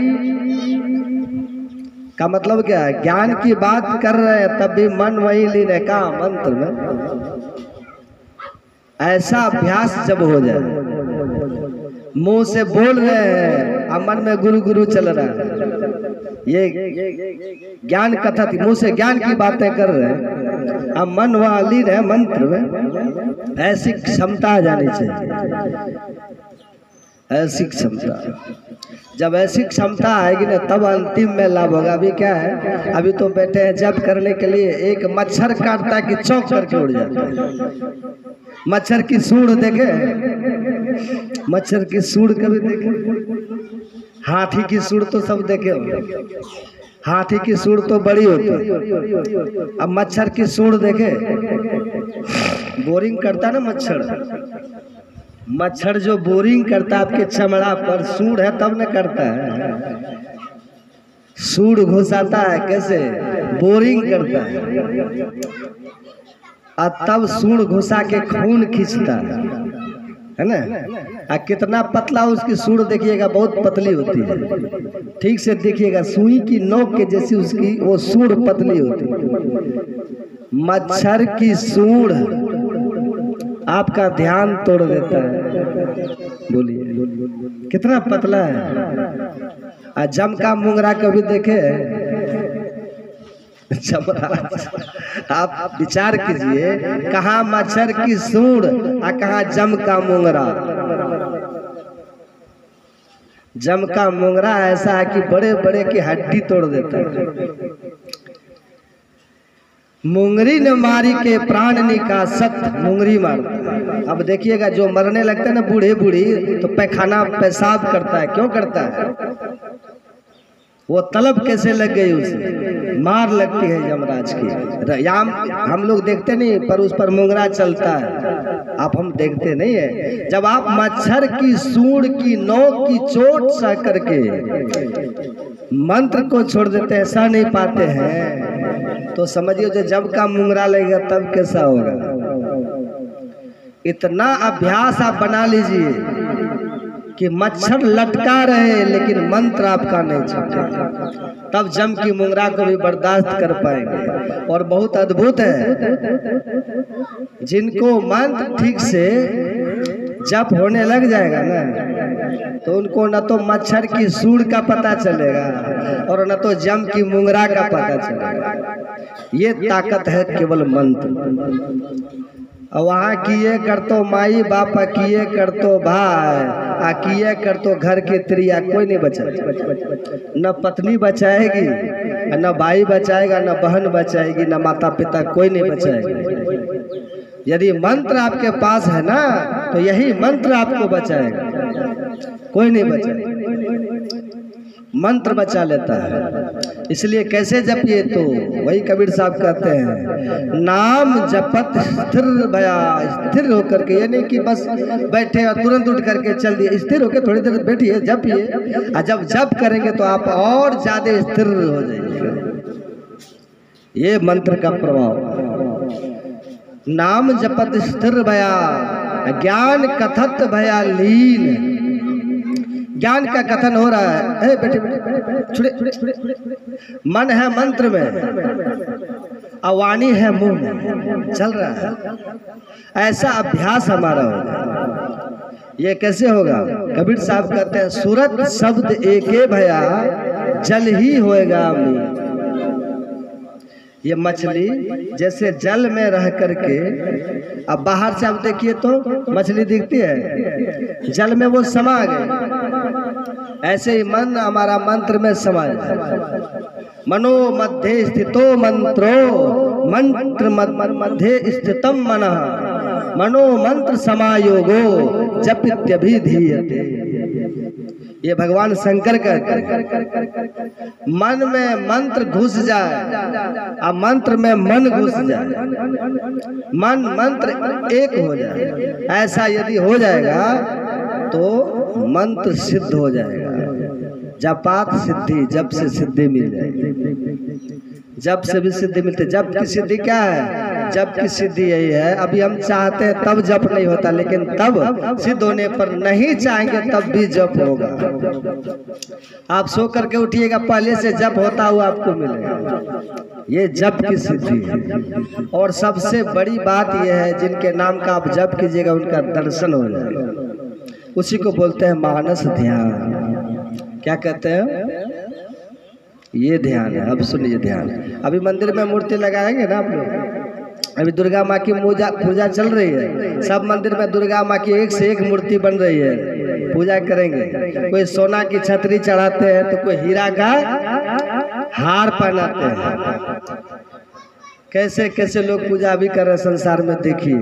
का मतलब क्या है? ज्ञान की बात कर रहे हैं तब भी मन वही लीन है। का मंत्र में ऐसा अभ्यास जब हो जाए, मुंह से बोल रहे हैं अब मन में गुरु गुरु चल रहा है, ये ज्ञान कथा थी, मुंह से ज्ञान की बातें कर रहे हैं, अब मन वहां लीन है मंत्र में। ऐसी क्षमता आ जानी चाहिए, ऐसी क्षमता। जब ऐसी क्षमता आएगी ना तब अंतिम में लाभ होगा। अभी क्या है, अभी तो बैठे हैं जप करने के लिए, एक मच्छर काटता है कि चौंक करके उड़ जाता है। मच्छर की सूंड देखे? मच्छर की सूंड कभी देखे? हाथी की सूंड तो सब देखे हो, हाथी की सूंड तो बड़ी होती है। अब मच्छर की सूंड देखे? बोरिंग करता है ना मच्छर, मच्छर जो बोरिंग करता है आपके चमड़ा पर, सूंड है तब न करता है। सूंड घुसाता है कैसे? बोरिंग करता है और तब सूंड घुसा के खून खींचता है ना। कितना पतला उसकी सूंड देखिएगा, बहुत पतली होती है। ठीक से देखिएगा, सुई की नोक के जैसी उसकी वो सूंड पतली होती है। मच्छर की सूंड आपका ध्यान तोड़ देता है। बोलिए कितना पतला है। जम का मुंगरा कभी देखे? आप विचार कीजिए, कहाँ मच्छर की सूंड और कहाँ जम का मुंगरा। जम का मुंगरा ऐसा है कि बड़े बड़े की हड्डी तोड़ देता है। मुंगरी ने मारी के प्राण निकासत, मुंगरी मारता। अब देखिएगा जो मरने लगता है ना बूढ़े बूढ़ी, तो पैखाना पेशाब करता है। क्यों करता है? वो तलब कैसे लग गई उसे, मार लगती है यमराज की। हम लोग देखते नहीं, पर उस पर मुंगरा चलता है। आप हम देखते नहीं है। जब आप मच्छर की सूंड की नोक की चोट सह करके मंत्र को छोड़ देते हैं, सह नहीं पाते हैं, तो समझिए जो जब का मुंगरा लगेगा तब कैसा होगा। इतना अभ्यास आप बना लीजिए कि मच्छर लटका रहे लेकिन मंत्र आपका नहीं छूटे, तब जम की मुंगरा को भी बर्दाश्त कर पाएंगे। और बहुत अद्भुत है, जिनको मंत्र ठीक से जप होने लग जाएगा ना, तो उनको न तो मच्छर की सूंड का पता चलेगा और न तो जम की मुंगरा का पता चलेगा। ये ताकत है केवल मंत्र। और वहाँ किए कर तो माई बाप, किए कर तो भाई, किए कर तो घर के त्रिया, कोई नहीं बचाएगा। न पत्नी बचाएगी, न भाई बचाएगा, न बहन बचाएगी, न माता पिता, कोई नहीं बचाएगा। यदि मंत्र आपके पास है ना तो यही मंत्र आपको बचाएगा, कोई नहीं बचाएगा। मंत्र बचा लेता है। इसलिए कैसे जपिए, तो वही कबीर साहब कहते हैं, नाम जपत स्थिर भया। स्थिर होकर के, यानी कि बस बैठे और तुरंत उठ करके चल दिए, स्थिर होकर थोड़ी देर बैठिए, जपिए, और जब जप करेंगे तो आप और ज्यादा स्थिर हो जाएंगे। ये मंत्र का प्रभाव। नाम जपत स्थिर भया, ज्ञान कथत भया लीन। ज्ञान का कथन हो रहा है, बेटे बेटे, मन है मंत्र में, अवाणी है मुंह में, चल रहा है। ऐसा अभ्यास हमारा होगा। ये कैसे होगा? कबीर साहब कहते हैं, सूरत शब्द एके भया, जल ही होएगा अमली। ये मछली जैसे जल में रह करके, अब बाहर से आप देखिए तो मछली दिखती है, जल में वो समा गए। ऐसे ही मन हमारा मंत्र में समा जाए। मनो मध्य स्थितो मंत्रो, मंत्र मध्य स्थितम मनः, मनो मंत्र समायोगो जपित्यभिधीयते। ये भगवान शंकर कहते हैं, मन में मंत्र घुस जाए, अब मंत्र में मन घुस जाए, मन मंत्र एक हो जाए। ऐसा यदि हो जाएगा तो मंत्र सिद्ध हो जाएगा। जपात सिद्धि, जब से सिद्धि मिल जाएगी। जब से भी सिद्धि मिलती है। जब की सिद्धि क्या है? जब की सिद्धि यही है, अभी हम चाहते हैं तब जप नहीं होता, लेकिन तब सिद्ध होने पर नहीं चाहेंगे तब भी जप होगा। आप सो करके उठिएगा, पहले से जप होता हुआ आपको मिलेगा। ये जप की सिद्धि है। और सबसे बड़ी बात यह है, जिनके नाम का आप जप कीजिएगा उनका दर्शन हो जाएगा। उसी को बोलते हैं मानस ध्यान। क्या कहते हैं? ये ध्यान है। अब सुनिए ध्यान। अभी मंदिर में मूर्ति लगाएंगे ना आप लोग, अभी दुर्गा माँ की पूजा चल रही है। सब मंदिर में दुर्गा माँ की एक से एक मूर्ति बन रही है, पूजा करेंगे। कोई सोना की छतरी चढ़ाते हैं तो कोई हीरा का हार पहनाते हैं। कैसे कैसे लोग पूजा भी कर रहे हैं संसार में। देखिए,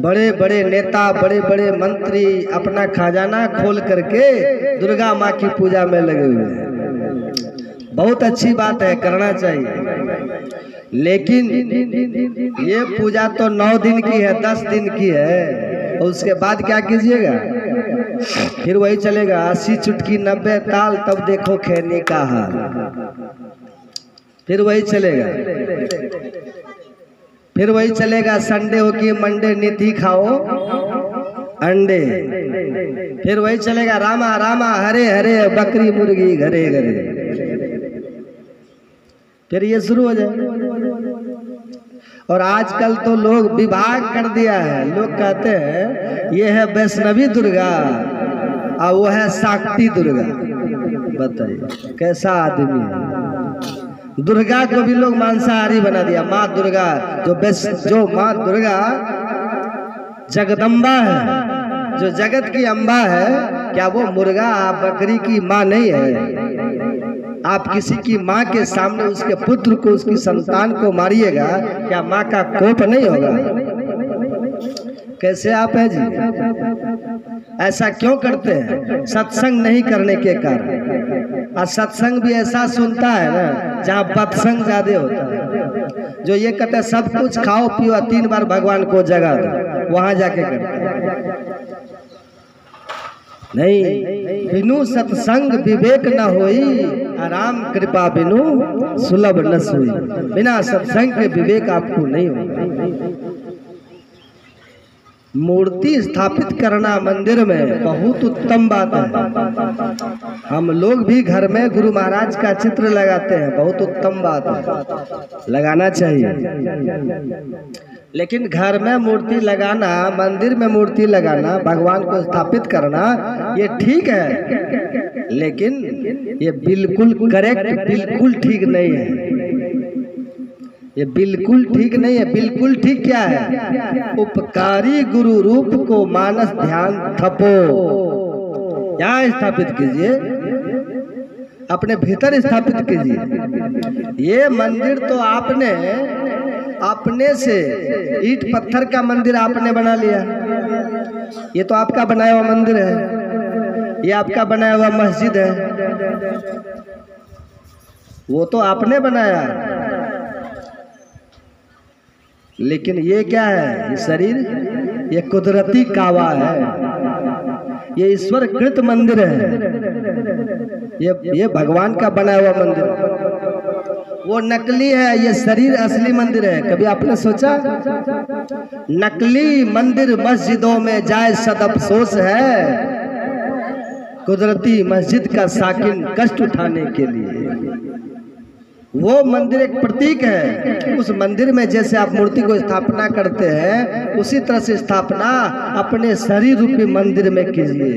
बड़े बड़े नेता, बड़े बड़े मंत्री अपना खजाना खोल करके दुर्गा माँ की पूजा में लगे हुए हैं। बहुत अच्छी बात है, करना चाहिए। लेकिन ये पूजा तो 9 दिन की है, 10 दिन की है, और उसके बाद क्या कीजिएगा? फिर वही चलेगा 80 चुटकी 90 ताल, तब देखो खैनी का हाल। फिर वही चलेगा, फिर वही चलेगा। संडे हो कि मंडे निधि खाओ अंडे। फिर वही चलेगा, रामा रामा हरे हरे बकरी मुर्गी घरे घरे। फिर ये शुरू हो जाए। और आजकल तो लोग विभाग कर दिया है। लोग कहते हैं ये है वैष्णवी दुर्गा और वो है शाक्ति दुर्गा। बताइए कैसा आदमी है। दुर्गा को भी लोग मांसाहारी बना दिया। माँ दुर्गा जो माँ दुर्गा जगदम्बा है, जो जगत की अम्बा है, क्या वो मुर्गा बकरी की माँ नहीं है? आप किसी की माँ के सामने उसके पुत्र को, उसकी संतान को मारिएगा, क्या माँ का कोप नहीं होगा? कैसे आप हैं जी? ऐसा क्यों करते हैं? सत्संग नहीं करने के कारण। और सत्संग भी ऐसा सुनता है ना जहाँ पत्संग ज्यादा होता है। जो ये कहते हैं सब कुछ खाओ पियो 3 बार भगवान को जगा दो, वहां जाके करते नहीं। बिनु सत्संग विवेक न होई, आराम कृपा बिनु सुलभ न सोई। बिना सत्संग के विवेक आपको नहीं होगा। मूर्ति स्थापित करना मंदिर में बहुत उत्तम बात है। हम लोग भी घर में गुरु महाराज का चित्र लगाते हैं, बहुत उत्तम बात है, लगाना चाहिए। लेकिन घर में मूर्ति लगाना, मंदिर में मूर्ति लगाना, भगवान को स्थापित करना, ये ठीक है, लेकिन ये बिल्कुल करेक्ट, बिल्कुल ठीक नहीं है। ये बिल्कुल ठीक नहीं है। बिल्कुल ठीक क्या है? उपकारी गुरु रूप को मानस ध्यान थपो, यहाँ स्थापित कीजिए, अपने भीतर स्थापित कीजिए। ये मंदिर तो आपने अपने से ईंट पत्थर का मंदिर आपने बना लिया, ये तो आपका बनाया हुआ मंदिर है, ये आपका बनाया हुआ मस्जिद है, वो तो आपने बनाया। लेकिन ये क्या है? ये शरीर, ये कुदरती कावा है, ये ईश्वर कृत मंदिर है, ये भगवान का बनाया हुआ मंदिर। वो नकली है, ये शरीर असली मंदिर है। कभी आपने सोचा? नकली मंदिर मस्जिदों में जाए सद अफसोस है, कुदरती मस्जिद का साकिन कष्ट उठाने के लिए। वो मंदिर एक प्रतीक है। उस मंदिर में जैसे आप मूर्ति को स्थापना करते हैं, उसी तरह से स्थापना अपने शरीर रूपी मंदिर में कीजिए।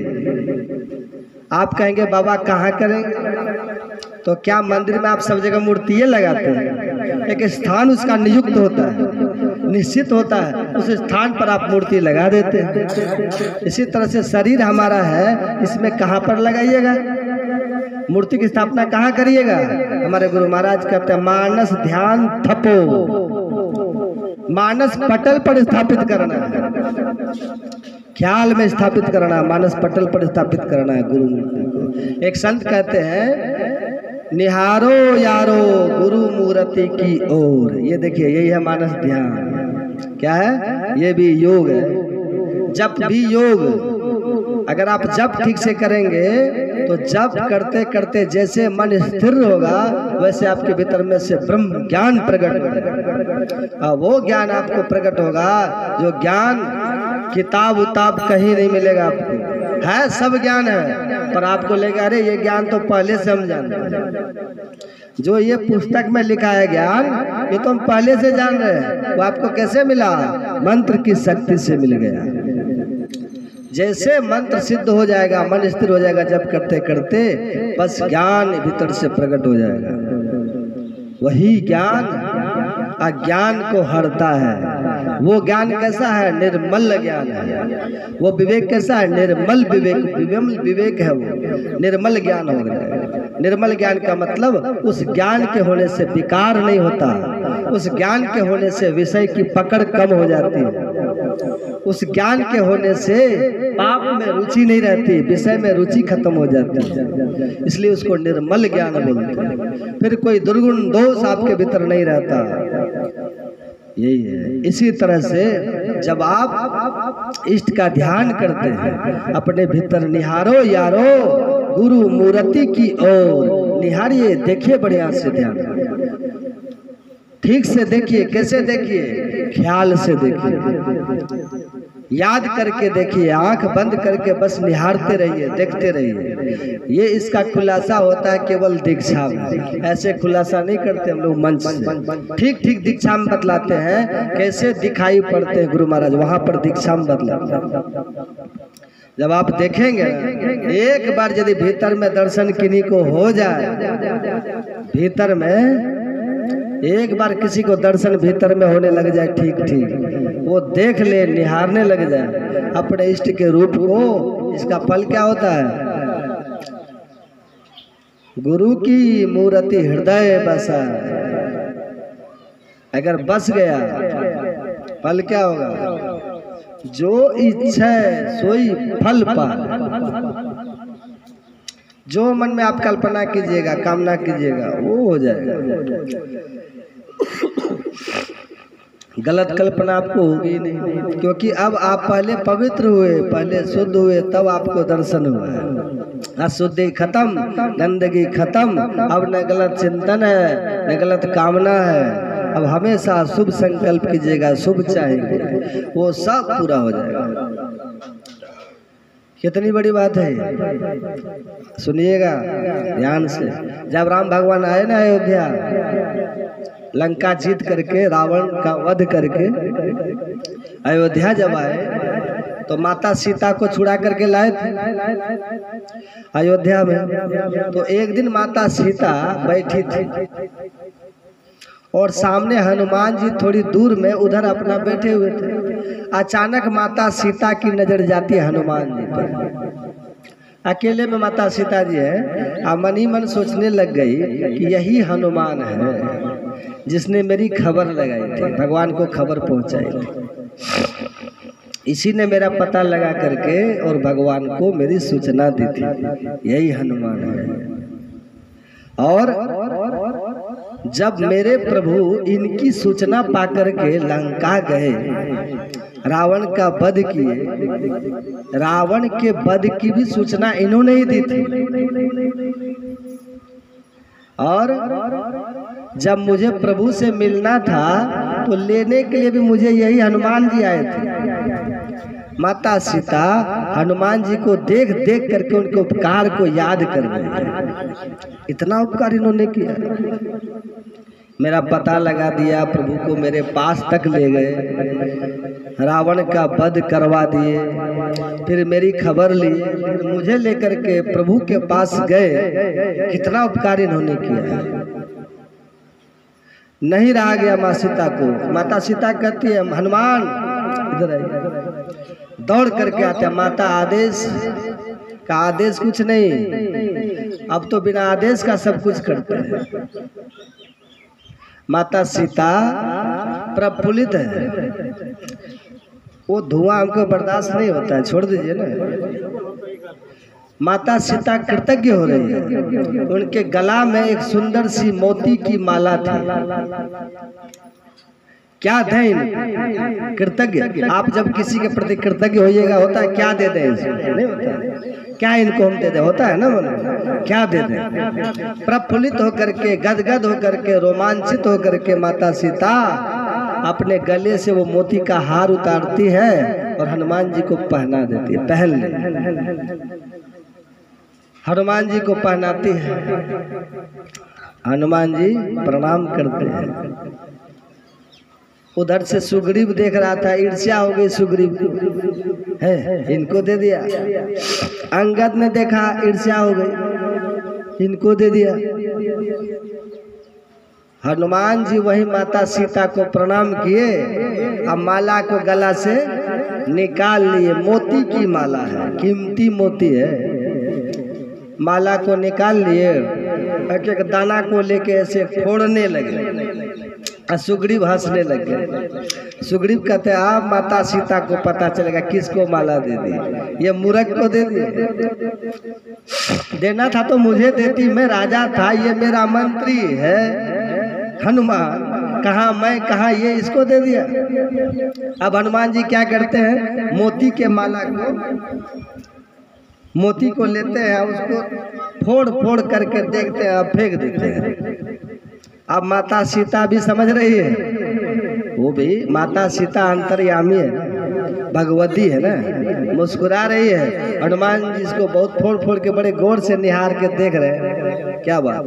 आप कहेंगे बाबा कहाँ करेंगे? तो क्या मंदिर में आप सब जगह मूर्तियाँ लगाते हैं? एक स्थान उसका नियुक्त होता है, निश्चित होता है, उस स्थान पर आप मूर्ति लगा देते हैं। इसी तरह से शरीर हमारा है, इसमें कहाँ पर लगाइएगा? मूर्ति की स्थापना कहाँ करिएगा? हमारे गुरु महाराज कहते हैं मानस ध्यान थपो, मानस पटल पर स्थापित करना है, ख्याल में स्थापित करना, मानस पटल पर स्थापित करना है गुरु मूर्ति को। एक संत कहते हैं निहारो यारो गुरु मूर्ति की ओर। ये देखिए, यही है मानस ध्यान। क्या है? ये भी योग है। जप भी योग। अगर आप जप ठीक से करेंगे तो जप करते करते जैसे मन स्थिर होगा, वैसे आपके भीतर में से ब्रह्म ज्ञान प्रकट होगा। वो ज्ञान आपको प्रकट होगा जो ज्ञान किताब उताब कहीं नहीं मिलेगा आपको। है सब ज्ञान है, पर आपको लेगा अरे ये ज्ञान तो पहले से हम जानते हैं। जो ये पुस्तक में लिखा है ज्ञान, ये तो हम पहले से जान रहे हैं। वो आपको कैसे मिला? मंत्र की शक्ति से मिल गया। जैसे मंत्र सिद्ध हो जाएगा, मन स्थिर हो जाएगा, जब करते करते बस ज्ञान भीतर से प्रकट हो जाएगा। वही ज्ञान अज्ञान को हरता है। वो ज्ञान कैसा है? निर्मल ज्ञान है। वो विवेक कैसा है? निर्मल विवेक, विमल विवेक है, वो निर्मल ज्ञान हो गया। निर्मल ज्ञान का मतलब उस ज्ञान के होने से विकार नहीं होता, उस ज्ञान के होने से विषय की पकड़ कम हो जाती है, उस ज्ञान के होने से पाप में रुचि नहीं रहती, विषय में रुचि खत्म हो जाती है, इसलिए उसको निर्मल ज्ञान बोलते हैं। फिर कोई दुर्गुण दोष आपके भीतर नहीं रहता। यही है। इसी तरह से जब आप इष्ट का ध्यान करते हैं, अपने भीतर निहारो यारो गुरु मूर्ति की ओर। निहारिए, देखिए, बढ़िया से ध्यान, ठीक से देखिए। कैसे देखिए? ख्याल से देखिए, याद करके देखिए, आंख बंद करके बस निहारते रहिए, देखते रहिए। ये इसका खुलासा होता है केवल दीक्षा में। ऐसे खुलासा नहीं करते हम लोग मंच से। ठीक ठीक दीक्षा में बतलाते हैं कैसे दिखाई पड़ते हैं गुरु महाराज, वहां पर दीक्षा में बतलाते हैं। जब आप देखेंगे, एक बार यदि भीतर में दर्शन किन्हीं को हो जाए, भीतर में एक बार किसी को दर्शन भीतर में होने लग जाए, ठीक ठीक वो देख ले, निहारने लग जाए अपने इष्ट के रूप को, इसका फल क्या होता है? गुरु की मूर्ति हृदय बसा। अगर बस गया, फल क्या होगा? जो इच्छा सोई फल पाए। जो मन में आप कल्पना कीजिएगा, कामना कीजिएगा, वो हो जाएगा। गलत कल्पना आपको होगी नहीं, क्योंकि अब आप पहले पवित्र हुए, पहले शुद्ध हुए, तब आपको दर्शन हुआ। अशुद्धि खत्म, गंदगी खत्म। अब न गलत चिंतन है, न गलत कामना है। अब हमेशा शुभ संकल्प कीजिएगा, शुभ चाहेंगे, वो सब पूरा हो जाएगा। कितनी बड़ी बात है, सुनिएगा ध्यान से। जब राम भगवान आए ना अयोध्या, लंका जीत करके, रावण का वध करके अयोध्या जब आए तो माता सीता को छुड़ा करके लाए थे अयोध्या में। तो एक दिन माता सीता बैठी थी और सामने हनुमान जी थोड़ी दूर में उधर अपना बैठे हुए थे। अचानक माता सीता की नजर जाती है हनुमान जी पर। अकेले में माता सीता जी है, अब मन ही मन सोचने लग गई कि यही हनुमान है जिसने मेरी खबर लगाई थी, भगवान को खबर पहुंचाई थी। इसी ने मेरा पता लगा करके और भगवान को मेरी सूचना दी थी, यही हनुमान है। और जब मेरे प्रभु इनकी सूचना पाकर के लंका गए, रावण का वध किए, रावण के वध की भी सूचना इन्होंने ही दी थी। और जब मुझे प्रभु से मिलना था तो लेने के लिए भी मुझे यही हनुमान जी आए थे। माता सीता हनुमान जी को देख देख करके उनके उपकार को याद कर रही। इतना उपकार इन्होंने किया, मेरा पता लगा दिया, प्रभु को मेरे पास तक ले गए, रावण का वध करवा दिए, फिर मेरी खबर ली, फिर मुझे लेकर के प्रभु के पास गए। कितना उपकार इन्होंने किया। नहीं रहा गया माँ सीता को। माता सीता कहती है हनुमान इधर आइए, दौड़ करके आते हैं। माता आदेश का आदेश कुछ नहीं, अब तो बिना आदेश का सब कुछ करते हैं। माता सीता प्रफुल्लित है, वो धुआं हमको बर्दाश्त नहीं होता है, छोड़ दीजिए ना। माता सीता कृतज्ञ हो रही है। उनके गला में एक सुंदर सी मोती की माला थी। क्या दें कृतज्ञ। आप जब किसी के प्रति कृतज्ञ होइएगा, होता है क्या दे दें, नहीं होता क्या इनको हम दे दें, होता है ना मन क्या दे दें। प्रफुल्लित होकर के, गदगद होकर के, रोमांचित होकर के माता सीता अपने गले से वो मोती का हार उतारती है और हनुमान जी को पहना देती है। पहन ले, हनुमान जी को पहनाती है। हनुमान जी प्रणाम करते हैं। उधर से सुग्रीव देख रहा था, ईर्ष्या हो गई सुग्रीव को, है इनको दे दिया। अंगद ने देखा, ईर्ष्या हो गई, इनको दे दिया। हनुमान जी वही माता सीता को प्रणाम किए, अब माला को गला से निकाल लिए। मोती की माला है, कीमती मोती है। माला को निकाल लिए, एक एक दाना को लेके ऐसे फोड़ने लगे। सुग्रीव हंसने लगे। सुग्रीव कहते हैं आप माता सीता को पता चलेगा किसको माला दे दी, ये मूर्ख को दे दी। देना था तो मुझे देती, मैं राजा था, ये मेरा मंत्री है हनुमान, कहाँ मैं कहाँ ये, इसको दे दिया। अब हनुमान जी क्या करते हैं, मोती के माला को, मोती को लेते हैं, उसको फोड़ फोड़ करके देखते हैं, फेंक देते हैं। अब माता सीता भी समझ रही है, वो भी माता सीता अंतर्यामी है, भगवती है ना, मुस्कुरा रही है। हनुमान जी इसको बहुत फोड़ फोड़ के बड़े गौर से निहार के देख रहे हैं, क्या बात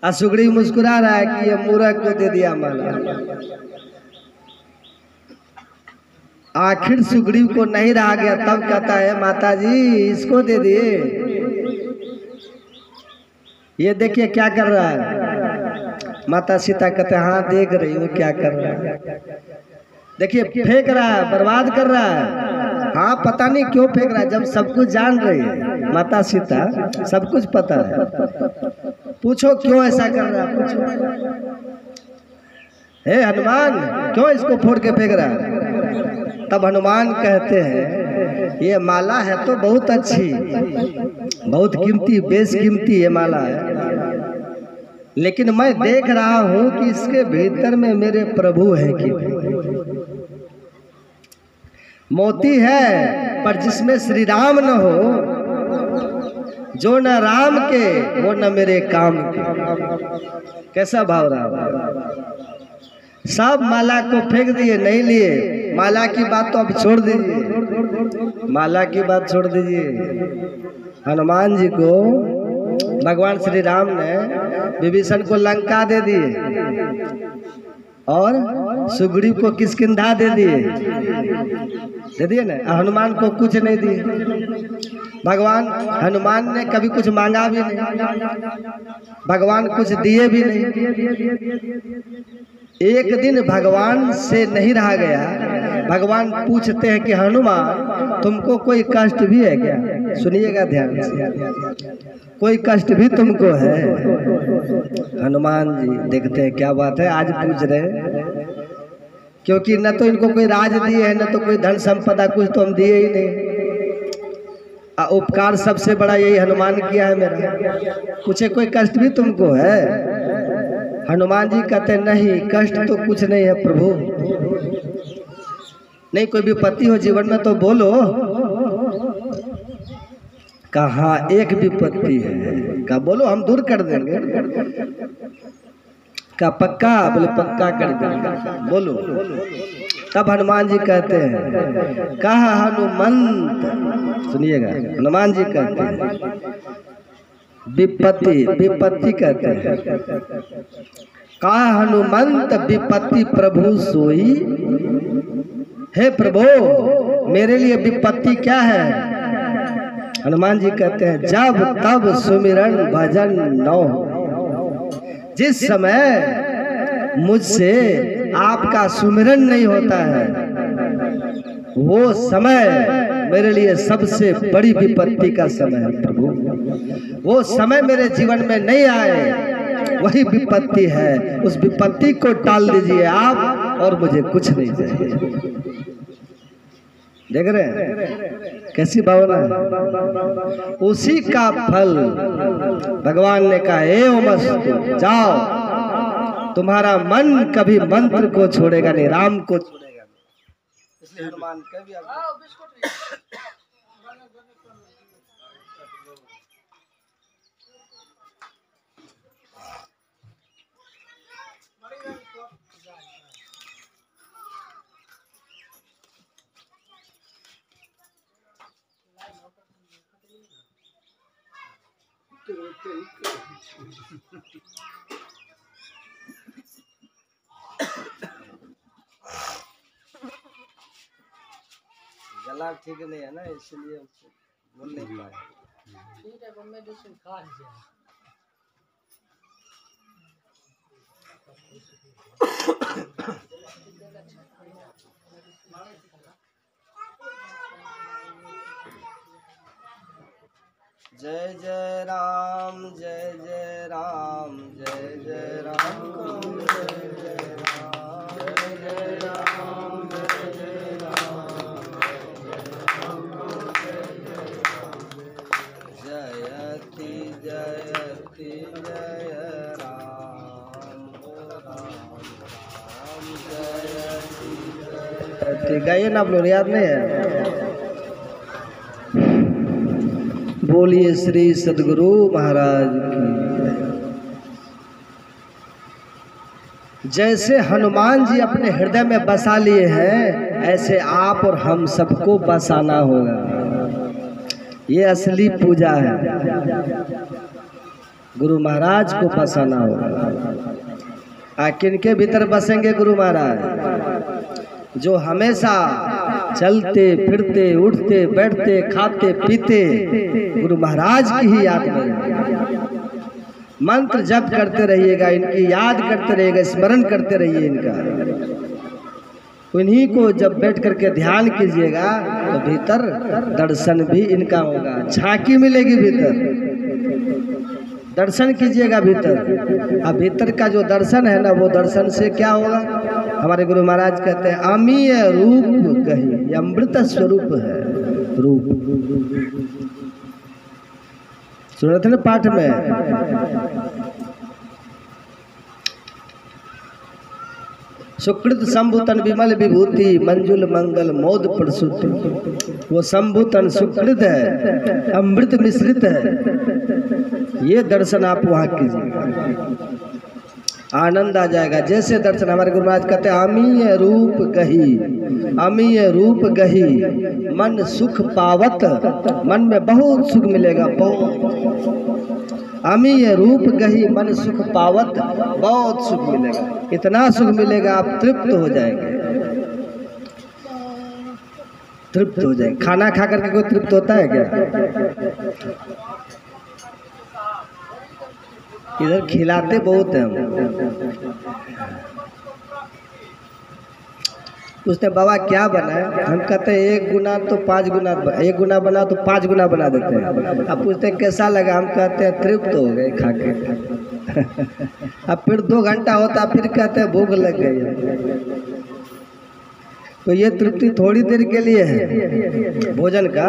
है। सुग्रीव मुस्कुरा रहा है कि ये मूर्ख को दे दिया माला। आखिर सुग्रीव को नहीं रहा गया, तब कहता है माता जी इसको दे दिए, ये देखिए क्या कर रहा है। माता सीता कहते हैं हाँ देख रही हूँ क्या कर रहा है, देखिए फेंक रहा है, बर्बाद कर रहा है। हाँ पता नहीं क्यों फेंक रहा है, जब सब कुछ जान रही है माता सीता, सब कुछ पता है, पूछो क्यों ऐसा कर रहा है, पूछो हे हनुमान क्यों इसको फोड़ के फेंक रहा है। तब हनुमान कहते हैं ये माला है तो बहुत अच्छी, बहुत कीमती, बेशकीमती ये माला है, लेकिन मैं देख रहा हूं कि इसके भीतर में मेरे प्रभु हैं कि मोती है, पर जिसमें श्री राम न हो, जो न राम के वो न मेरे काम के। कैसा भाव रहा, सब माला को फेंक दिए, नहीं लिए। माला की बात तो अब छोड़ दीजिए, माला की बात छोड़ दीजिए। हनुमान जी को भगवान श्री राम ने विभीषण को लंका दे दिए और सुग्रीव को किष्किंधा दे दिए ना। हनुमान को कुछ नहीं दिए। भगवान हनुमान ने कभी कुछ मांगा भी नहीं, भगवान कुछ दिए भी नहीं। एक दिन भगवान से नहीं रहा गया, भगवान पूछते हैं कि हनुमान तुमको कोई कष्ट भी है क्या? सुनिएगा ध्यान से, कोई कष्ट भी तुमको है? हनुमान जी देखते हैं क्या बात है, आज पूछ रहे हैं, क्योंकि न तो इनको कोई राज दिए है, न तो कोई धन संपदा, कुछ तो हम दिए ही नहीं। उपकार सबसे बड़ा यही हनुमान किया है मेरा। पूछे कोई कष्ट भी तुमको है? हनुमान जी कहते नहीं, कष्ट तो कुछ नहीं है प्रभु। नहीं कोई विपत्ति हो जीवन में तो बोलो। कहाँ एक विपत्ति है? कहा बोलो हम दूर कर देंगे। का पक्का? बोले पक्का कर देंगे, बोलो। तब हनुमान जी कहते हैं, कहा हनुमंत, सुनिएगा, हनुमान जी कहते हैं विपत्ति, विपत्ति कहते हैं, कहा हनुमंत विपत्ति प्रभु सोई। हे प्रभु मेरे लिए विपत्ति क्या है? हनुमान जी कहते हैं जब तब सुमिरन भजन न, जिस समय मुझसे आपका सुमिरन नहीं होता है, वो समय मेरे लिए सबसे बड़ी विपत्ति का समय है प्रभु। वो समय मेरे जीवन में नहीं आए, वही विपत्ति है। उस विपत्ति को टाल दीजिए आप, और मुझे कुछ नहीं चाहिए। देख रहे हैं कैसी भावना है? उसी का फल भगवान ने कहा, एवमस्तु, जाओ, तुम्हारा मन कभी मंत्र को छोड़ेगा नहीं, राम को छोड़ेगा नहीं। इसलिए हनुमान कभी गला ठीक नहीं है ना, इसलिए बोल नहीं पाए। ठीक है, मेडिसिन खा लीजिए। जय जय राम, जय जय राम, जय जय राम, जय जय राम, जय जय राम, जय जय राम, जयति जयति जय राम, राम जयति जयति। गाइए ना, आप लोग याद नहीं है? बोलिए श्री सद्गुरु महाराज की। जैसे हनुमान जी अपने हृदय में बसा लिए हैं, ऐसे आप और हम सबको बसाना होगा। ये असली पूजा है, गुरु महाराज को बसाना होगा। किनके भीतर बसेंगे गुरु महाराज? जो हमेशा चलते फिरते उठते बैठते खाते पीते गुरु महाराज की ही याद में मंत्र जप करते रहिएगा, इनकी याद करते रहिएगा, स्मरण करते रहिए इनका। उन्हीं को जब बैठ करके ध्यान कीजिएगा तो भीतर दर्शन भी इनका होगा, झांकी मिलेगी भीतर, दर्शन कीजिएगा भीतर। अब भीतर का जो दर्शन है ना, वो दर्शन से क्या होगा? हमारे गुरु महाराज कहते हैं अमीय रूप कही, अमृत स्वरूप है रूप। सुन रहे थे ना पाठ में? सुकृत शंभुतन विमल विभूति मंजुल मंगल मोद प्रसूति। वो शंभुतन सुकृत है, अमृत मिश्रित है। ये दर्शन आप वहाँ कीजिए। आनंद आ जाएगा। जैसे दर्शन हमारे गुरु महाराज कहते हैं, अमीय रूप गही, अमीय रूप गही मन सुख पावत, मन में बहुत सुख मिलेगा, बहुत। अमीय रूप गही मन सुख पावत, बहुत सुख मिलेगा, इतना सुख मिलेगा आप तृप्त हो जाएंगे, तृप्त हो जाएंगे। खाना खा करके कोई तृप्त होता है क्या? इधर खिलाते बहुत हैं हम। उसने बाबा क्या बनाया, हम कहते हैं 1 गुना तो 5 गुना, 1 गुना बना तो 5 गुना बना देते हैं। अब पूछते हैं कैसा लगा, हम कहते हैं तृप्त हो गए खा के। अब फिर 2 घंटा होता फिर कहते हैं भूख लग गई। तो ये तृप्ति थोड़ी देर के लिए है भोजन का,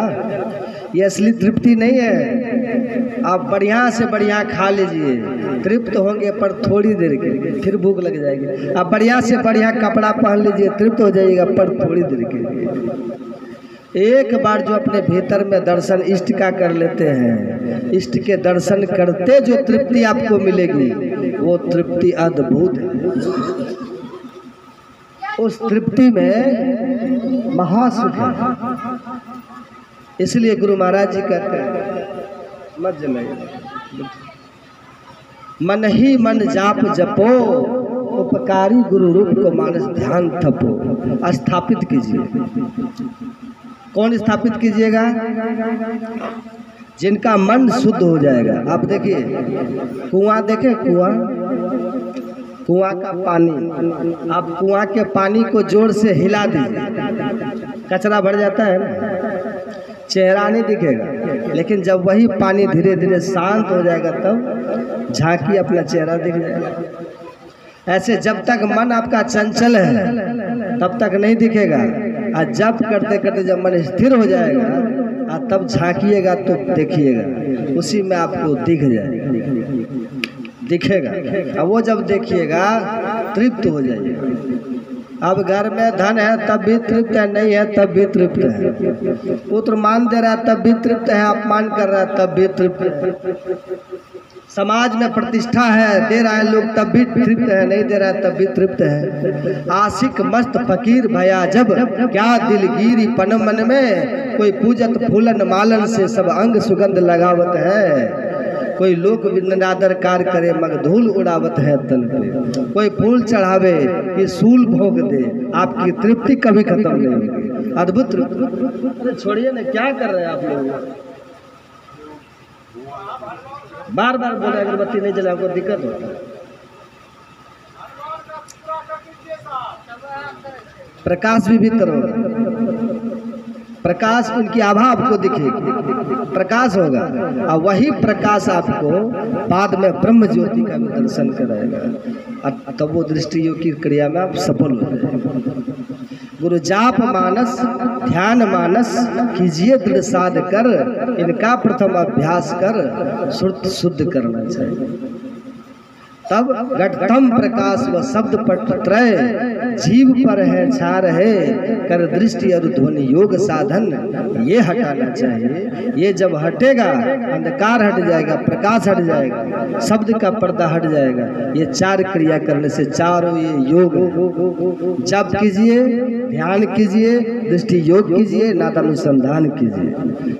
ये असली तृप्ति नहीं है। आप बढ़िया से बढ़िया खा लीजिए, तृप्त होंगे पर थोड़ी देर के लिए, फिर भूख लग जाएगी। आप बढ़िया से बढ़िया कपड़ा पहन लीजिए, तृप्त हो जाइएगा पर थोड़ी देर के लिए। एक बार जो अपने भीतर में दर्शन इष्ट का कर लेते हैं, इष्ट के दर्शन करते जो तृप्ति आपको मिलेगी, वो तृप्ति अद्भुत है। उस तृप्ति में महासुख है। इसलिए गुरु महाराज जी कहते हैं, मत जलाइए, मन ही मन जाप जपो, उपकारी गुरु रूप को मानस ध्यान थपो। स्थापित कीजिए। कौन स्थापित कीजिएगा? जिनका मन शुद्ध हो जाएगा। आप देखिए कुआं, देखे कुआं, कुआं का पानी, आप कुआं के पानी को जोर से हिला दीजिए, कचरा भर जाता है ना, चेहरा नहीं दिखेगा। लेकिन जब वही पानी धीरे धीरे शांत हो जाएगा तब झांकी अपना चेहरा दिख जाएगा। ऐसे जब तक मन आपका चंचल है तब तक नहीं दिखेगा, और जब करते करते जब मन स्थिर हो जाएगा तब झांकिएगा तो देखिएगा, उसी में आपको दिख जाएगा, दिखेगा। अब वो जब देखिएगा तृप्त हो जाइएगा। अब घर में धन है तब भी तृप्त है, नहीं है तब भी तृप्त है। पुत्र मान दे रहा है तब भी तृप्त है, अपमान कर रहा है तब भी तृप्त है। समाज में प्रतिष्ठा है, दे रहा है लोग तब भी तृप्त है, नहीं दे रहा है तब भी तृप्त है। आशिक मस्त फकीर भया जब, क्या दिलगिरी पन मन में, कोई पूजत फूलन मालन से सब अंग सुगंध लगावत है। कोई लोक निरादर कार करे मग धूल उड़ावत है तन पे, कोई फूल चढ़ावे कि सूल भोग दे, आपकी तृप्ति कभी खत्म नहीं होगी। अद्भुत। अरे छोड़िए ना, क्या कर रहे हैं आप लोग? बार बार बोले अगरबत्ती नहीं जला, आपको दिक्कत होता है। प्रकाश भी भीतर होगा, प्रकाश उनकी आभा आपको दिखेगी, प्रकाश होगा, और वही प्रकाश आपको बाद में ब्रह्म ज्योति का भी दर्शन कराएगा। तब वो दृष्टि योग की क्रिया में आप सफल हो जाएंगे। गुरु जाप मानस ध्यान मानस कीजिए दृढ़ साध कर, इनका प्रथम अभ्यास कर श्रुत शुद्ध करना चाहिए। तब घटतम प्रकाश व शब्द पट त्रय, जीव पर है छा रहे, कर दृष्टि और ध्वनि योग साधन ये हटाना चाहिए। ये जब हटेगा अंधकार हट जाएगा, प्रकाश हट जाएगा, शब्द का पर्दा हट जाएगा। ये 4 क्रिया करने से चारों ये योग, जप कीजिए, ध्यान कीजिए, दृष्टि योग कीजिए, नादानुसंधान कीजिए,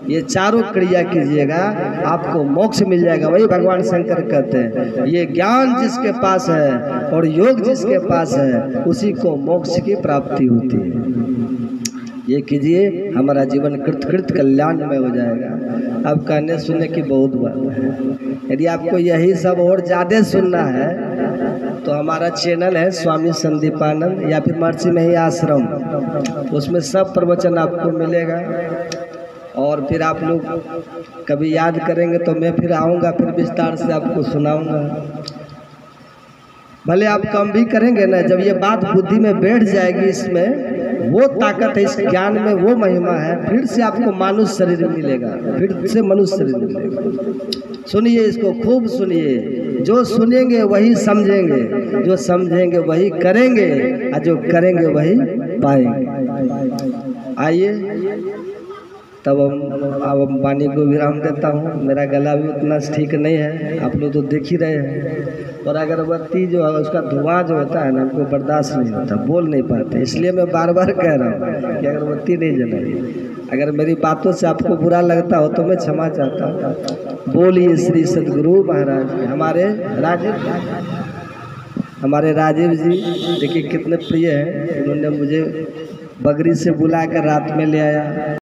ये चारों क्रिया कीजिएगा, आपको मोक्ष मिल जाएगा। वही भगवान शंकर कहते हैं, ये ज्ञान जिसके पास है और योग जिसके पास है उसी को मोक्ष की प्राप्ति होती है। ये कीजिए, हमारा जीवन कृत कल्याण में हो जाएगा। अब कहने सुनने की बहुत बात है। यदि आपको यही सब और ज़्यादा सुनना है तो हमारा चैनल है स्वामी संदीपानंद, या फिर महर्षि में ही आश्रम, उसमें सब प्रवचन आपको मिलेगा। और फिर आप लोग कभी याद करेंगे तो मैं फिर आऊँगा, फिर विस्तार से आपको सुनाऊँगा। भले आप कम भी करेंगे ना, जब ये बात बुद्धि में बैठ जाएगी, इसमें वो ताकत है, इस ज्ञान में वो महिमा है, फिर से आपको मानुष शरीर मिलेगा, फिर से मनुष्य शरीर मिलेगा। सुनिए, इसको खूब सुनिए। जो सुनेंगे वही समझेंगे, जो समझेंगे वही करेंगे, और जो करेंगे वही पाएंगे। आइए तब अब वाणी को विराम देता हूँ। मेरा गला भी उतना ठीक नहीं है, आप लोग तो देख ही रहे हैं। और अगरबत्ती जो है उसका धुआं जो होता है ना हमको बर्दाश्त नहीं होता, बोल नहीं पाते, इसलिए मैं बार बार कह रहा हूँ कि अगरबत्ती नहीं जलाइए। अगर मेरी बातों से आपको बुरा लगता हो तो मैं क्षमा चाहता हूँ। बोलिए श्री सद्गुरु महाराज जी। हमारे राजीव जी देखिए कितने प्रिय हैं, उन्होंने मुझे बगरी से बुला कर रात में ले आया।